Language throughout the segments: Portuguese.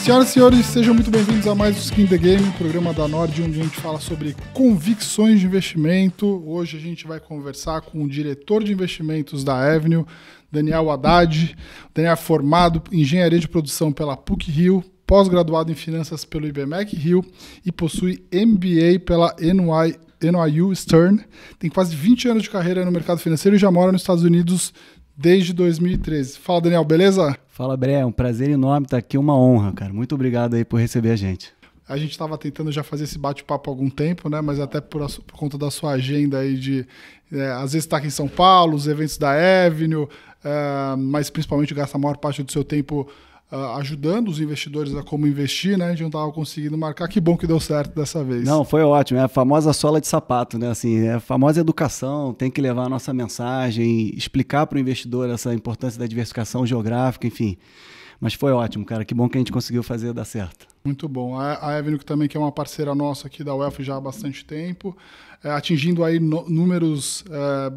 Senhoras e senhores, sejam muito bem-vindos a mais o Skin the Game, um programa da Nord, onde a gente fala sobre convicções de investimento. Hoje a gente vai conversar com o diretor de investimentos da Avenue, Daniel Haddad. Daniel é formado em engenharia de produção pela PUC-Rio, pós-graduado em finanças pelo IBMEC-Rio e possui MBA pela NYU Stern. Tem quase 20 anos de carreira no mercado financeiro e já mora nos Estados Unidos desde 2013. Fala, Daniel, beleza? Fala, Bré, é um prazer enorme estar aqui, uma honra, cara. Muito obrigado aí por receber a gente. A gente estava tentando já fazer esse bate-papo há algum tempo, né? Mas até por conta da sua agenda aí de... às vezes está aqui em São Paulo, os eventos da Avenue, mas principalmente gasta a maior parte do seu tempo ajudando os investidores a como investir, né? A gente não estava conseguindo marcar. Que bom que deu certo dessa vez. Não, foi ótimo. É a famosa sola de sapato, né? Assim, é a famosa educação, tem que levar a nossa mensagem, explicar para o investidor essa importância da diversificação geográfica, enfim. Mas foi ótimo, cara. Que bom que a gente conseguiu fazer dar certo. Muito bom. A Avenue também, que é uma parceira nossa aqui da Wealth já há bastante tempo, atingindo aí números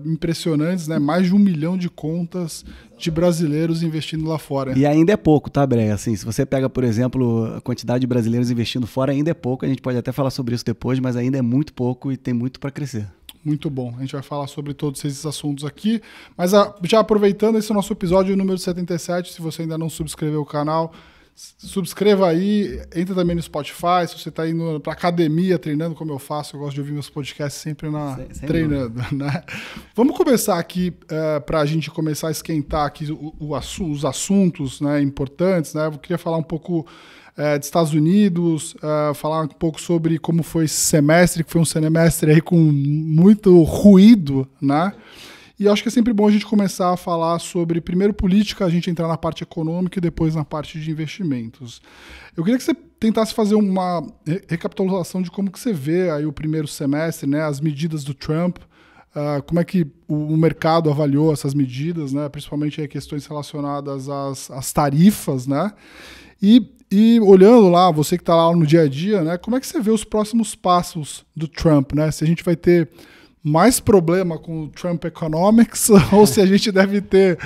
impressionantes, né? Mais de 1 milhão de contas de brasileiros investindo lá fora. E ainda é pouco, tá, Bré? Assim, se você pega, por exemplo, a quantidade de brasileiros investindo fora, ainda é pouco. A gente pode até falar sobre isso depois, mas ainda é muito pouco e tem muito para crescer. Muito bom. A gente vai falar sobre todos esses assuntos aqui. Mas já aproveitando, esse é o nosso episódio número 77. Se você ainda não subscreveu o canal, subscreva aí. Entra também no Spotify. Se você está indo para academia treinando, como eu faço, eu gosto de ouvir meus podcasts sempre treinando. Né? Vamos começar aqui, para a gente começar a esquentar aqui os assuntos, né, importantes. Né? Eu queria falar um pouco dos Estados Unidos, falar um pouco sobre como foi esse semestre, que foi um semestre aí com muito ruído, né? E acho que é sempre bom a gente começar a falar sobre, primeiro, política, a gente entrar na parte econômica e depois na parte de investimentos. Eu queria que você tentasse fazer uma recapitulação de como que você vê aí o primeiro semestre, né? As medidas do Trump, como é que o mercado avaliou essas medidas, né? Principalmente aí questões relacionadas às tarifas, né? E olhando lá, você que está lá no dia a dia, né, como é que você vê os próximos passos do Trump, né? Se a gente vai ter mais problema com o Trump Economics ou se a gente deve ter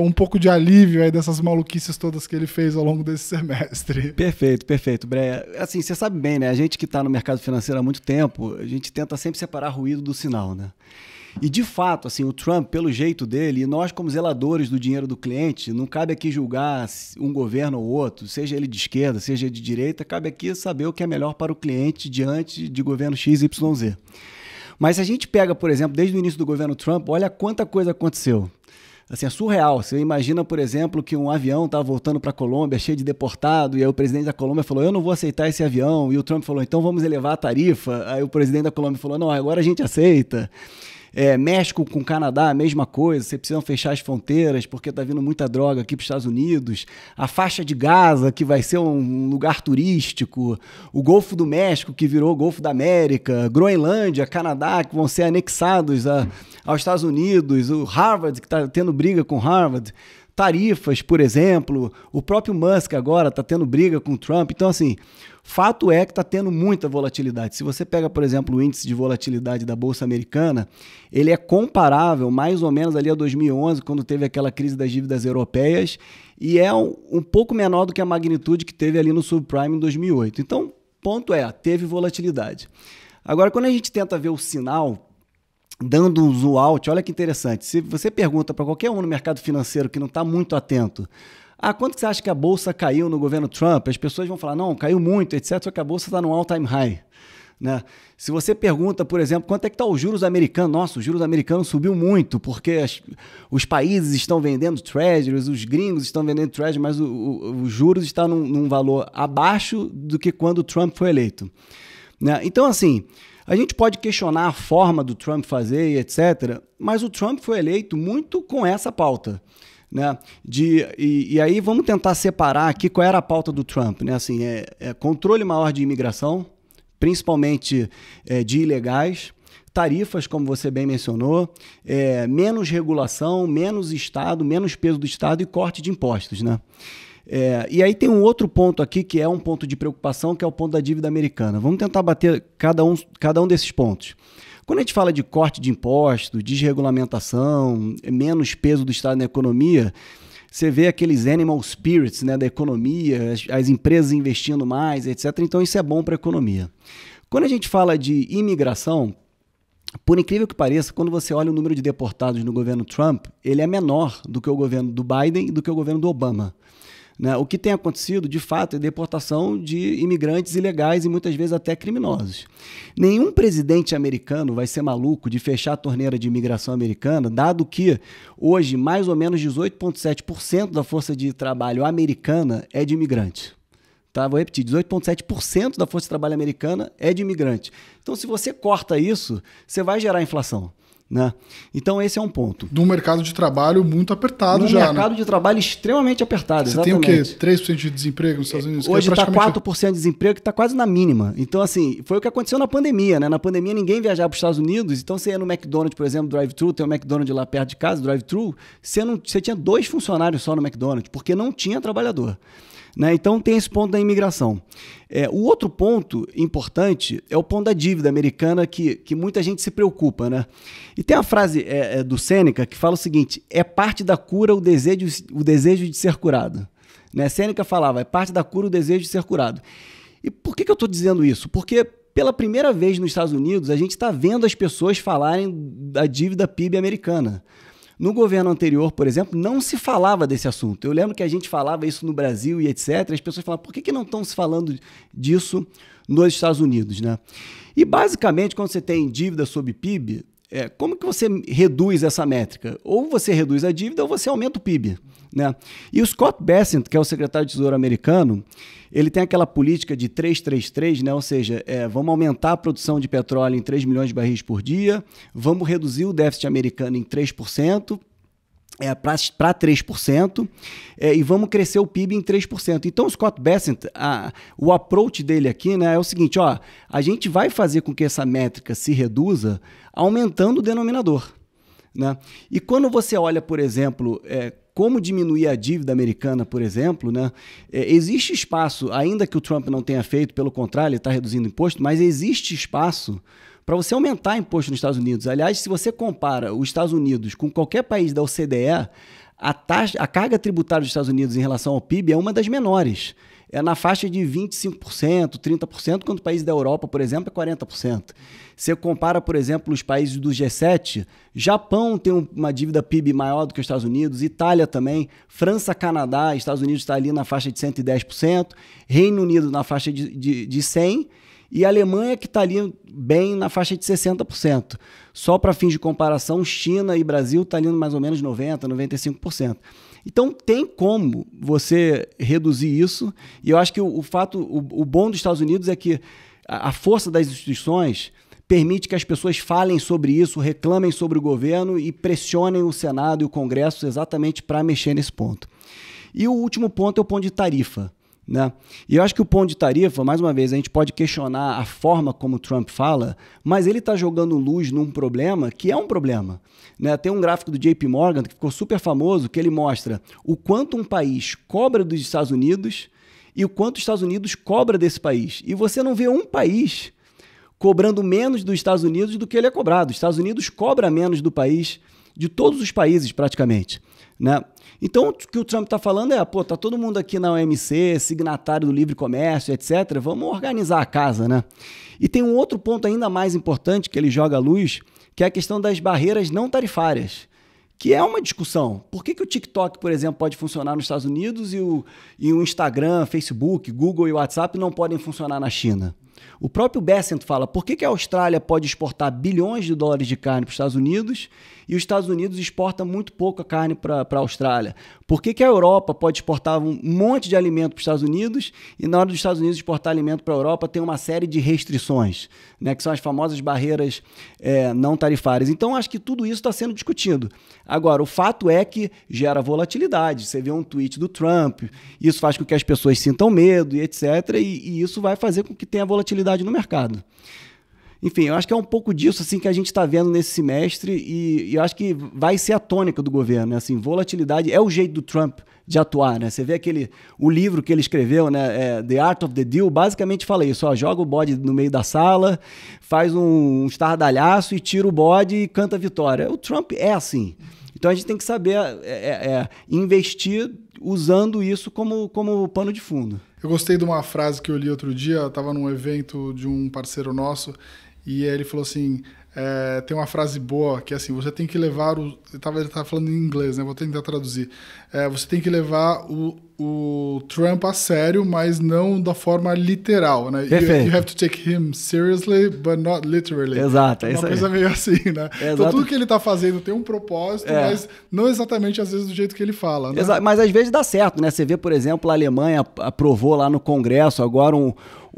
um pouco de alívio aí dessas maluquices todas que ele fez ao longo desse semestre. Perfeito, Bré. Assim, você sabe bem, né? A gente que está no mercado financeiro há muito tempo, a gente tenta sempre separar ruído do sinal, né? E, de fato, assim, o Trump, pelo jeito dele, e nós como zeladores do dinheiro do cliente, não cabe aqui julgar um governo ou outro, seja ele de esquerda, seja de direita, cabe aqui saber o que é melhor para o cliente diante de governo XYZ. Mas se a gente pega, por exemplo, desde o início do governo Trump, olha quanta coisa aconteceu. Assim, é surreal. Você imagina, por exemplo, que um avião estava voltando para a Colômbia cheio de deportado, e aí o presidente da Colômbia falou, eu não vou aceitar esse avião, e o Trump falou, então vamos elevar a tarifa. Aí o presidente da Colômbia falou, não, agora a gente aceita. México com o Canadá, a mesma coisa, você precisa fechar as fronteiras porque está vindo muita droga aqui para os Estados Unidos, a faixa de Gaza, que vai ser um lugar turístico, o Golfo do México, que virou o Golfo da América, Groenlândia, Canadá, que vão ser anexados aos Estados Unidos, o Harvard, que está tendo briga com Harvard, tarifas, por exemplo, o próprio Musk agora está tendo briga com o Trump. Então, assim, fato é que está tendo muita volatilidade. Se você pega, por exemplo, o índice de volatilidade da Bolsa Americana, ele é comparável mais ou menos ali a 2011, quando teve aquela crise das dívidas europeias, e é um pouco menor do que a magnitude que teve ali no subprime em 2008. Então, ponto teve volatilidade. Agora, quando a gente tenta ver o sinal, dando um zoom out, olha que interessante, se você pergunta para qualquer um no mercado financeiro que não está muito atento, quanto que você acha que a Bolsa caiu no governo Trump? As pessoas vão falar, não, caiu muito, etc, só que a Bolsa está no all-time high. Né? Se você pergunta, por exemplo, quanto é que está os juros americanos? Nossa, os juros americanos subiu muito, porque os países estão vendendo treasuries, os gringos estão vendendo treasuries, mas os juros estão num valor abaixo do que quando o Trump foi eleito. Né? Então, assim, a gente pode questionar a forma do Trump fazer e etc., mas o Trump foi eleito muito com essa pauta. Né? E aí vamos tentar separar aqui qual era a pauta do Trump. Né? Assim, controle maior de imigração, principalmente de ilegais, tarifas, como você bem mencionou, menos regulação, menos Estado, menos peso do Estado e corte de impostos. Né? E aí tem um outro ponto aqui que é um ponto de preocupação, que é o ponto da dívida americana. Vamos tentar bater cada um desses pontos. Quando a gente fala de corte de impostos, desregulamentação, menos peso do Estado na economia, você vê aqueles animal spirits, né, da economia, as empresas investindo mais, etc. Então isso é bom para a economia. Quando a gente fala de imigração, por incrível que pareça, quando você olha o número de deportados no governo Trump, ele é menor do que o governo do Biden e do que o governo do Obama. Né? O que tem acontecido, de fato, é deportação de imigrantes ilegais e muitas vezes até criminosos. Nenhum presidente americano vai ser maluco de fechar a torneira de imigração americana, dado que hoje mais ou menos 18,7% da força de trabalho americana é de imigrante. Tá? Vou repetir, 18,7% da força de trabalho americana é de imigrante. Então, se você corta isso, você vai gerar inflação. Né? Então esse é um ponto. De um mercado de trabalho muito apertado já. Um mercado de trabalho extremamente apertado. Você exatamente. Tem o quê? 3% de desemprego nos Estados Unidos? Hoje está 4% de desemprego, que está quase na mínima. Então, assim, foi o que aconteceu na pandemia. Né? Na pandemia ninguém viajava para os Estados Unidos. Então você ia no McDonald's, por exemplo, drive-thru, tem um McDonald's lá perto de casa, drive-thru, você tinha 2 funcionários só no McDonald's, porque não tinha trabalhador. Né? Então tem esse ponto da imigração. O outro ponto importante é o ponto da dívida americana, que muita gente se preocupa. Né? E tem uma frase do Sêneca que fala o seguinte: é parte da cura o desejo de ser curado. Né? Sêneca falava, é parte da cura o desejo de ser curado. E por que eu estou dizendo isso? Porque pela primeira vez nos Estados Unidos a gente está vendo as pessoas falarem da dívida PIB americana. No governo anterior, por exemplo, não se falava desse assunto. Eu lembro que a gente falava isso no Brasil e etc. As pessoas falavam, por que não estão se falando disso nos Estados Unidos? Né? E basicamente, quando você tem dívida sobre PIB, como que você reduz essa métrica? Ou você reduz a dívida ou você aumenta o PIB. Né? E o Scott Bessent, que é o secretário de Tesouro americano, ele tem aquela política de 3-3-3, né? Ou seja, vamos aumentar a produção de petróleo em 3 milhões de barris por dia, vamos reduzir o déficit americano em 3%, para 3%, e vamos crescer o PIB em 3%. Então, o Scott Bessent, o approach dele aqui, né, é o seguinte, a gente vai fazer com que essa métrica se reduza aumentando o denominador. Né? E quando você olha, por exemplo, como diminuir a dívida americana, por exemplo, né? Existe espaço, ainda que o Trump não tenha feito, pelo contrário, ele está reduzindo imposto, mas existe espaço para você aumentar imposto nos Estados Unidos. Aliás, se você compara os Estados Unidos com qualquer país da OCDE, a carga tributária dos Estados Unidos em relação ao PIB é uma das menores. É na faixa de 25%, 30%, quando o país da Europa, por exemplo, é 40%. Você compara, por exemplo, os países do G7, Japão tem uma dívida PIB maior do que os Estados Unidos, Itália também, França, Canadá, Estados Unidos está ali na faixa de 110%, Reino Unido na faixa de 100%, e a Alemanha que está ali bem na faixa de 60%. Só para fins de comparação, China e Brasil está ali mais ou menos 90%, 95%. Então tem como você reduzir isso, e eu acho que o bom dos Estados Unidos é que a força das instituições permite que as pessoas falem sobre isso, reclamem sobre o governo e pressionem o Senado e o Congresso exatamente para mexer nesse ponto. E o último ponto é o ponto de tarifa. Né? E eu acho que o ponto de tarifa, mais uma vez, a gente pode questionar a forma como o Trump fala, mas ele está jogando luz num problema que é um problema. Né? Tem um gráfico do JP Morgan que ficou super famoso, que ele mostra o quanto um país cobra dos Estados Unidos e o quanto os Estados Unidos cobra desse país. E você não vê um país cobrando menos dos Estados Unidos do que ele é cobrado. Os Estados Unidos cobra menos do país, de todos os países praticamente. Né? Então, o que o Trump está falando tá todo mundo aqui na OMC, signatário do livre comércio, etc. Vamos organizar a casa, né? E tem um outro ponto ainda mais importante que ele joga à luz, que é a questão das barreiras não tarifárias, que é uma discussão. Por que o TikTok, por exemplo, pode funcionar nos Estados Unidos e o Instagram, Facebook, Google e WhatsApp não podem funcionar na China? O próprio Bessent fala, por que a Austrália pode exportar bilhões de dólares de carne para os Estados Unidos e os Estados Unidos exporta muito pouca carne para a Austrália? Por que a Europa pode exportar um monte de alimento para os Estados Unidos e na hora dos Estados Unidos exportar alimento para a Europa tem uma série de restrições, né, que são as famosas barreiras não tarifárias? Então, acho que tudo isso está sendo discutido. Agora, o fato é que gera volatilidade. Você vê um tweet do Trump, isso faz com que as pessoas sintam medo e etc. E isso vai fazer com que tenha volatilidade no mercado. Enfim, eu acho que é um pouco disso assim, que a gente está vendo nesse semestre e eu acho que vai ser a tônica do governo. Né? Assim, volatilidade é o jeito do Trump de atuar. Né? Você vê o livro que ele escreveu, né? The Art of the Deal, basicamente fala isso. Joga o bode no meio da sala, faz um estardalhaço e tira o bode e canta a vitória. O Trump é assim. Então, Então a gente tem que saber investir usando isso como pano de fundo. Eu gostei de uma frase que eu li outro dia, eu estava num evento de um parceiro nosso, e ele falou assim, tem uma frase boa, que é assim, você tem que levar ele estava falando em inglês, né? Vou tentar traduzir. Você tem que levar o Trump a sério, mas não da forma literal, né? Perfeito. You have to take him seriously, but not literally. Exato, é uma coisa meio assim, né? Então tudo que ele está fazendo tem um propósito, mas não exatamente às vezes do jeito que ele fala, né? Mas às vezes dá certo, né? Você vê, por exemplo, a Alemanha aprovou lá no Congresso agora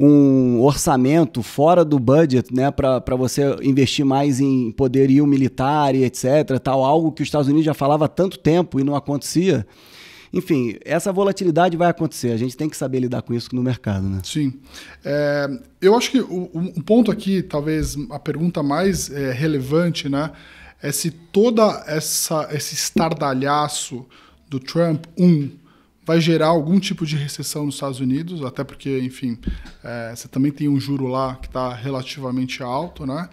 um orçamento fora do budget, né, para você investir mais em poderio militar e etc, tal, algo que os Estados Unidos já falava há tanto tempo e não acontecia. Enfim, essa volatilidade vai acontecer, a gente tem que saber lidar com isso no mercado, né? Sim. Eu acho que um ponto aqui, talvez a pergunta mais relevante, né, é se toda esse estardalhaço do Trump, vai gerar algum tipo de recessão nos Estados Unidos, até porque, enfim, você também tem um juro lá que está relativamente alto, né?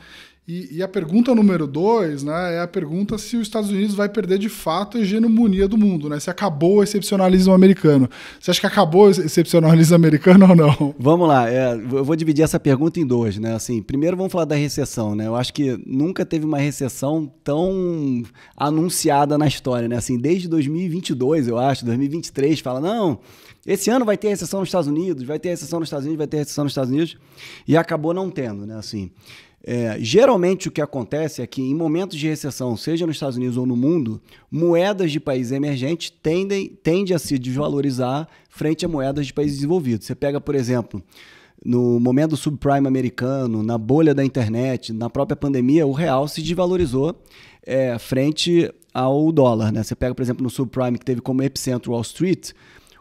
E a pergunta número 2, né, é a pergunta se os Estados Unidos vai perder de fato a hegemonia do mundo, né? Se acabou o excepcionalismo americano. Você acha que acabou o excepcionalismo americano ou não? Vamos lá, eu vou dividir essa pergunta em 2, né? Assim, primeiro vamos falar da recessão, né? Eu acho que nunca teve uma recessão tão anunciada na história, né? Assim, desde 2022, eu acho, 2023, fala, não, esse ano vai ter recessão nos Estados Unidos, vai ter recessão nos Estados Unidos, vai ter recessão nos Estados Unidos, e acabou não tendo, né? Assim, geralmente o que acontece é que em momentos de recessão, seja nos Estados Unidos ou no mundo, moedas de países emergentes tendem a se desvalorizar frente a moedas de países desenvolvidos. Você pega, por exemplo, no momento do subprime americano, na bolha da internet, na própria pandemia, o real se desvalorizou frente ao dólar, né? Você pega, por exemplo, no subprime, que teve como epicentro Wall Street,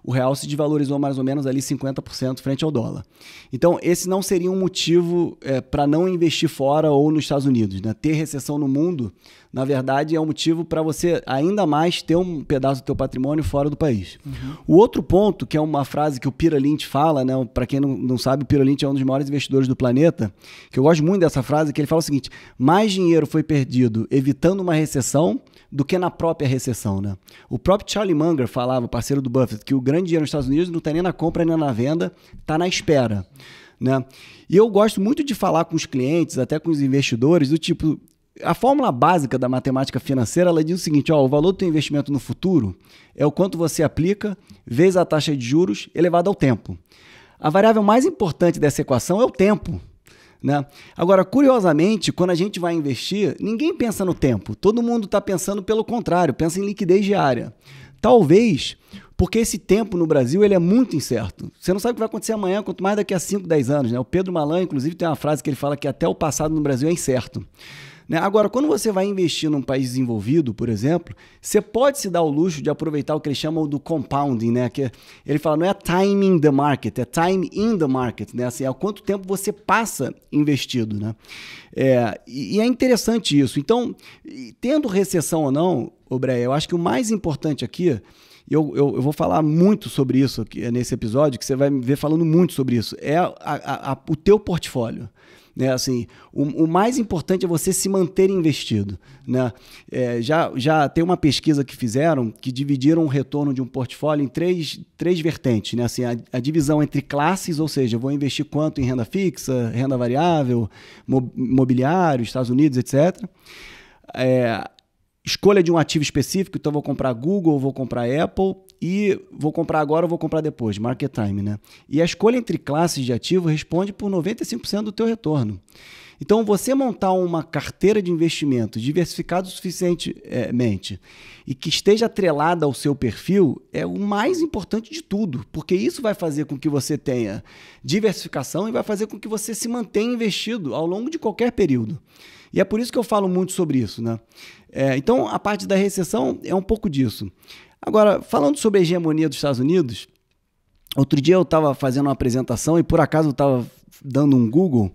o real se desvalorizou mais ou menos ali 50% frente ao dólar. Então, esse não seria um motivo para não investir fora ou nos Estados Unidos, né? Ter recessão no mundo, na verdade, é um motivo para você ainda mais ter um pedaço do teu patrimônio fora do país. Uhum. O outro ponto, que é uma frase que o Peter Lynch fala, né? Para quem não sabe, o Peter Lynch é um dos maiores investidores do planeta, que eu gosto muito dessa frase, que ele fala o seguinte, mais dinheiro foi perdido evitando uma recessão do que na própria recessão, né? O próprio Charlie Munger falava, parceiro do Buffett, que o grande dinheiro nos Estados Unidos não está nem na compra nem na venda, está na espera, né? E eu gosto muito de falar com os clientes, até com os investidores, do tipo, a fórmula básica da matemática financeira, ela diz o seguinte, o valor do teu investimento no futuro é o quanto você aplica vezes a taxa de juros elevada ao tempo. A variável mais importante dessa equação é o tempo, né? Agora, curiosamente, quando a gente vai investir, ninguém pensa no tempo. Todo mundo está pensando pelo contrário, pensa em liquidez diária. Talvez porque esse tempo no Brasil ele é muito incerto. Você não sabe o que vai acontecer amanhã, quanto mais daqui a 5, 10 anos. Né? O Pedro Malan, inclusive, tem uma frase que ele fala que até o passado no Brasil é incerto. Né? Agora, quando você vai investir num país desenvolvido, por exemplo, você pode se dar o luxo de aproveitar o que eles chamam do compounding, né? Que ele fala, não é timing the market, é time in the market, né? Assim, é quanto tempo você passa investido, né? E é interessante isso. Então, tendo recessão ou não, Breia, eu acho que o mais importante aqui, eu vou falar muito sobre isso aqui, nesse episódio, que você vai me ver falando muito sobre isso, é o teu portfólio. Né, assim, o mais importante é você se manter investido. Né? Já tem uma pesquisa que fizeram que dividiram o retorno de um portfólio em três vertentes. Né? Assim, a divisão entre classes, ou seja, eu vou investir quanto em renda fixa, renda variável, imobiliário, Estados Unidos, etc. Escolha de um ativo específico, então eu vou comprar Google, vou comprar Apple e vou comprar agora ou vou comprar depois, market time, né? E a escolha entre classes de ativo responde por 95% do teu retorno. Então, você montar uma carteira de investimento diversificada suficientemente e que esteja atrelada ao seu perfil é o mais importante de tudo, porque isso vai fazer com que você tenha diversificação e vai fazer com que você se mantenha investido ao longo de qualquer período. E é por isso que eu falo muito sobre isso, né? Então, a parte da recessão é um pouco disso. Agora, falando sobre a hegemonia dos Estados Unidos, outro dia eu estava fazendo uma apresentação e por acaso eu estava dando um Google.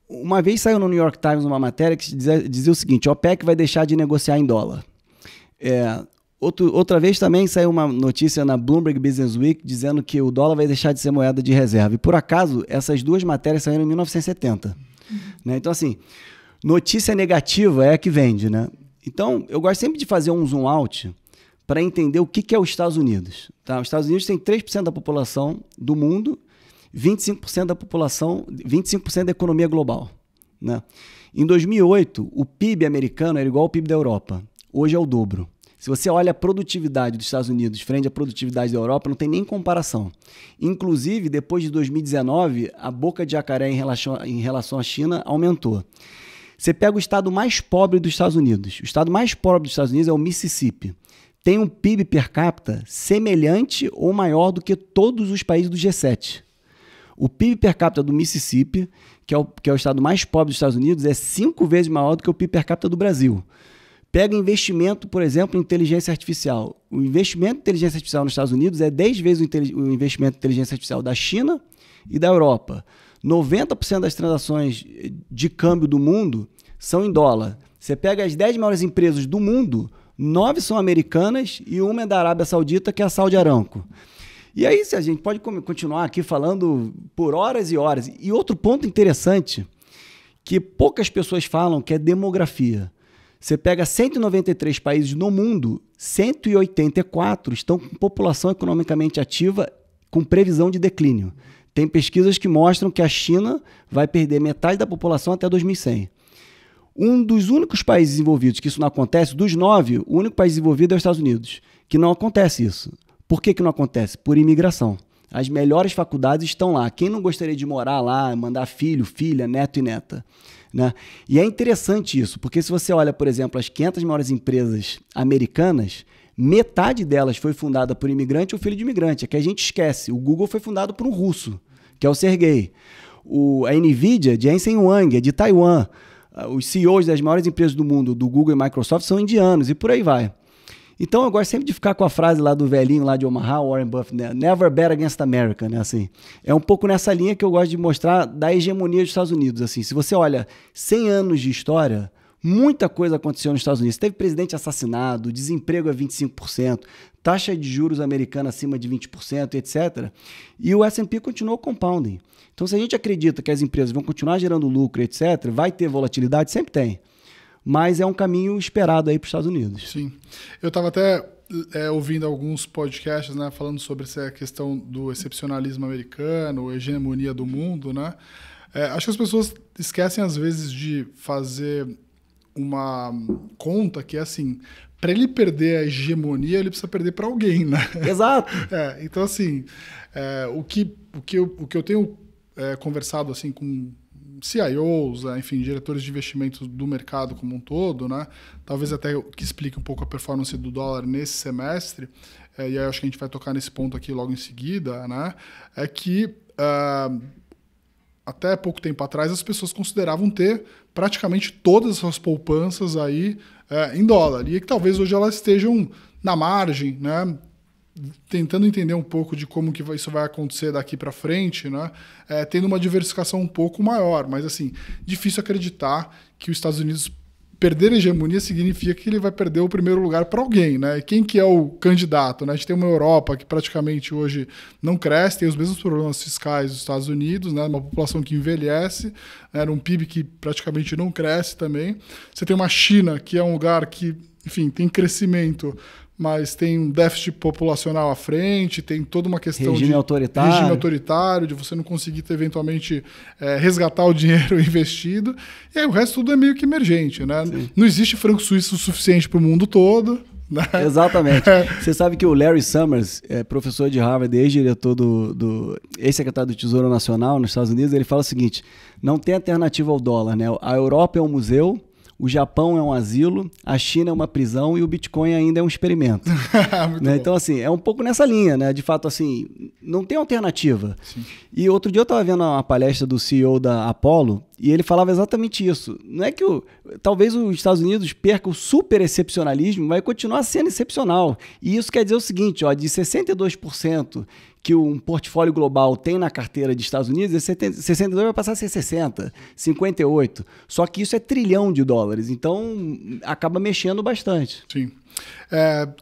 Uma vez saiu no New York Times uma matéria que dizia o seguinte, a OPEC vai deixar de negociar em dólar. Outra vez também saiu uma notícia na Bloomberg Business Week dizendo que o dólar vai deixar de ser moeda de reserva. E por acaso, essas duas matérias saíram em 1970. Né? Então, assim, notícia negativa é a que vende, né? Então, eu gosto sempre de fazer um zoom out para entender o que é os Estados Unidos. Tá? Os Estados Unidos têm 3% da população do mundo, 25% da população, 25% da economia global. Né? Em 2008, o PIB americano era igual ao PIB da Europa. Hoje é o dobro. Se você olha a produtividade dos Estados Unidos frente à produtividade da Europa, não tem nem comparação. Inclusive, depois de 2019, a boca de jacaré em relação à China aumentou. Você pega o estado mais pobre dos Estados Unidos. O estado mais pobre dos Estados Unidos é o Mississippi. Tem um PIB per capita semelhante ou maior do que todos os países do G7. O PIB per capita do Mississippi, que é o estado mais pobre dos Estados Unidos, é 5 vezes maior do que o PIB per capita do Brasil. Pega investimento, por exemplo, em inteligência artificial. O investimento em inteligência artificial nos Estados Unidos é 10 vezes o investimento em inteligência artificial da China e da Europa. 90% das transações de câmbio do mundo são em dólar. Você pega as 10 maiores empresas do mundo, 9 são americanas e uma é da Arábia Saudita, que é a Saudi Aramco. E aí a gente pode continuar aqui falando por horas e horas. E outro ponto interessante, que poucas pessoas falam, que é demografia. Você pega 193 países no mundo, 184 estão com população economicamente ativa com previsão de declínio. Tem pesquisas que mostram que a China vai perder metade da população até 2100. Um dos únicos países desenvolvidos que isso não acontece, dos 9, o único país desenvolvido é os Estados Unidos, que não acontece isso. Por que não acontece? Por imigração. As melhores faculdades estão lá. Quem não gostaria de morar lá, mandar filho, filha, neto e neta? Né? E é interessante isso, porque se você olha, por exemplo, as 500 maiores empresas americanas, metade delas foi fundada por imigrante ou filho de imigrante. É que a gente esquece. O Google foi fundado por um russo, que é o Sergey. A NVIDIA, de Jensen Huang, é de Taiwan. Os CEOs das maiores empresas do mundo, do Google e Microsoft, são indianos e por aí vai. Então eu gosto sempre de ficar com a frase lá do velhinho lá de Omaha, Warren Buffett, né? Never bet against America, né? Assim, é um pouco nessa linha que eu gosto de mostrar da hegemonia dos Estados Unidos. Assim, se você olha 100 anos de história, muita coisa aconteceu nos Estados Unidos. Teve presidente assassinado, desemprego a 25%, taxa de juros americana acima de 20%, etc. E o S&P continuou compounding. Então se a gente acredita que as empresas vão continuar gerando lucro, etc., vai ter volatilidade? Sempre tem. Mas é um caminho esperado aí para os Estados Unidos. Sim. Eu estava até ouvindo alguns podcasts, né, falando sobre essa questão do excepcionalismo americano, a hegemonia do mundo, né? Acho que as pessoas esquecem, às vezes, de fazer uma conta que é assim, para ele perder a hegemonia, ele precisa perder para alguém, né? Exato. Então, assim, o que eu tenho conversado assim, com CIOs, enfim, diretores de investimentos do mercado como um todo, né? Talvez até que explique um pouco a performance do dólar nesse semestre, e aí acho que a gente vai tocar nesse ponto aqui logo em seguida, né? É que até pouco tempo atrás as pessoas consideravam ter praticamente todas as suas poupanças aí em dólar, e que talvez hoje elas estejam na margem, né? Tentando entender um pouco de como que isso vai acontecer daqui para frente, né? Tendo uma diversificação um pouco maior, mas assim, difícil acreditar que os Estados Unidos perder a hegemonia significa que ele vai perder o primeiro lugar para alguém, né? E quem que é o candidato, né? A gente tem uma Europa que praticamente hoje não cresce, tem os mesmos problemas fiscais dos Estados Unidos, né? Uma população que envelhece, né? Um PIB que praticamente não cresce também. Você tem uma China que é um lugar que, enfim, tem crescimento, mas tem um déficit populacional à frente, tem toda uma questão regime autoritário, de você não conseguir eventualmente resgatar o dinheiro investido, e aí o resto tudo é meio que emergente, né? Sim. Não existe franco suíço suficiente para o mundo todo, né? Exatamente. Você sabe que o Larry Summers, professor de Harvard, ex-diretor ex-secretário do Tesouro Nacional nos Estados Unidos, ele fala o seguinte: não tem alternativa ao dólar, né? A Europa é um museu, o Japão é um asilo, a China é uma prisão e o Bitcoin ainda é um experimento. Né? Então, assim, é um pouco nessa linha, né? De fato, assim, não tem alternativa. Sim. E outro dia eu estava vendo uma palestra do CEO da Apollo e ele falava exatamente isso. Não é que talvez os Estados Unidos perca o super excepcionalismo, vai continuar sendo excepcional. E isso quer dizer o seguinte, ó, de 62% que um portfólio global tem na carteira de Estados Unidos, 62 vai passar a ser 60, 58. Só que isso é $1 trilhão, então acaba mexendo bastante. Sim.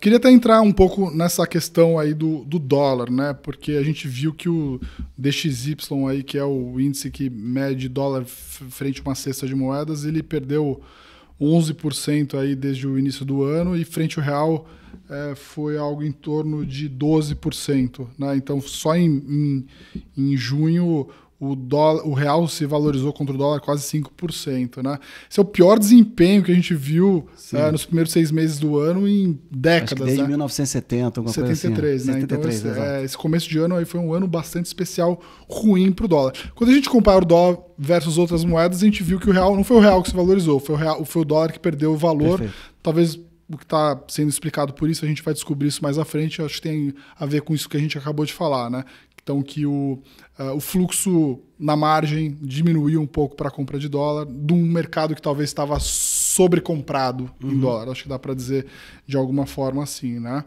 Queria até entrar um pouco nessa questão aí do dólar, né? Porque a gente viu que o DXY aí, que é o índice que mede dólar frente a uma cesta de moedas, ele perdeu 11% aí desde o início do ano, e frente ao real foi algo em torno de 12%. Né? Então, só em junho, o real se valorizou contra o dólar quase 5%. Né? Esse é o pior desempenho que a gente viu nos primeiros 6 meses do ano em décadas. Acho que desde 1970, alguma 73, coisa assim. Né? 73, então, esse começo de ano aí foi um ano bastante especial, ruim para o dólar. Quando a gente compara o dólar versus outras moedas, a gente viu que o real não foi o real que se valorizou, foi o dólar que perdeu o valor. Perfeito. Talvez o que está sendo explicado por isso, a gente vai descobrir isso mais à frente, acho que tem a ver com isso que a gente acabou de falar, né? Então, que o fluxo na margem diminuiu um pouco para a compra de dólar, de um mercado que talvez estava sobrecomprado em dólar. Acho que dá para dizer de alguma forma assim, né?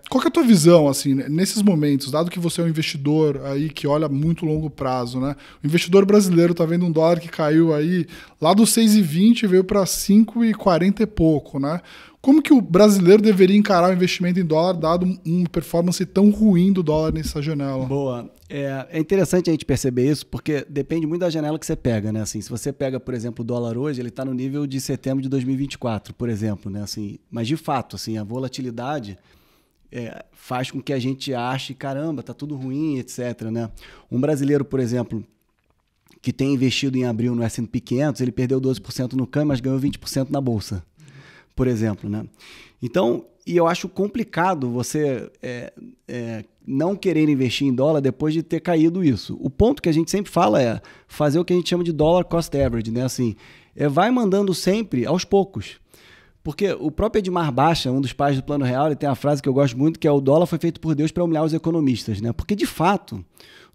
Qual que é a tua visão, assim, nesses momentos, dado que você é um investidor aí que olha muito longo prazo, né? O investidor brasileiro está vendo um dólar que caiu aí lá dos 6,20 e veio para 5,40 e pouco, né? Como que o brasileiro deveria encarar o investimento em dólar, dado uma performance tão ruim do dólar nessa janela? Boa. É interessante a gente perceber isso, porque depende muito da janela que você pega, né? Assim, se você pega, por exemplo, o dólar hoje, ele está no nível de setembro de 2024, por exemplo, né? Assim, mas de fato, assim, a volatilidade faz com que a gente ache, caramba, tá tudo ruim, etc, né? Um brasileiro, por exemplo, que tem investido em abril no S&P 500, ele perdeu 12% no câmbio, mas ganhou 20% na bolsa, por exemplo, né? Então, e eu acho complicado você não querer investir em dólar depois de ter caído isso. O ponto que a gente sempre fala é fazer o que a gente chama de dollar cost average, né? Assim, vai mandando sempre aos poucos. Porque o próprio Edmar Baixa, um dos pais do Plano Real, ele tem uma frase que eu gosto muito, que é: o dólar foi feito por Deus para humilhar os economistas, né? Porque, de fato,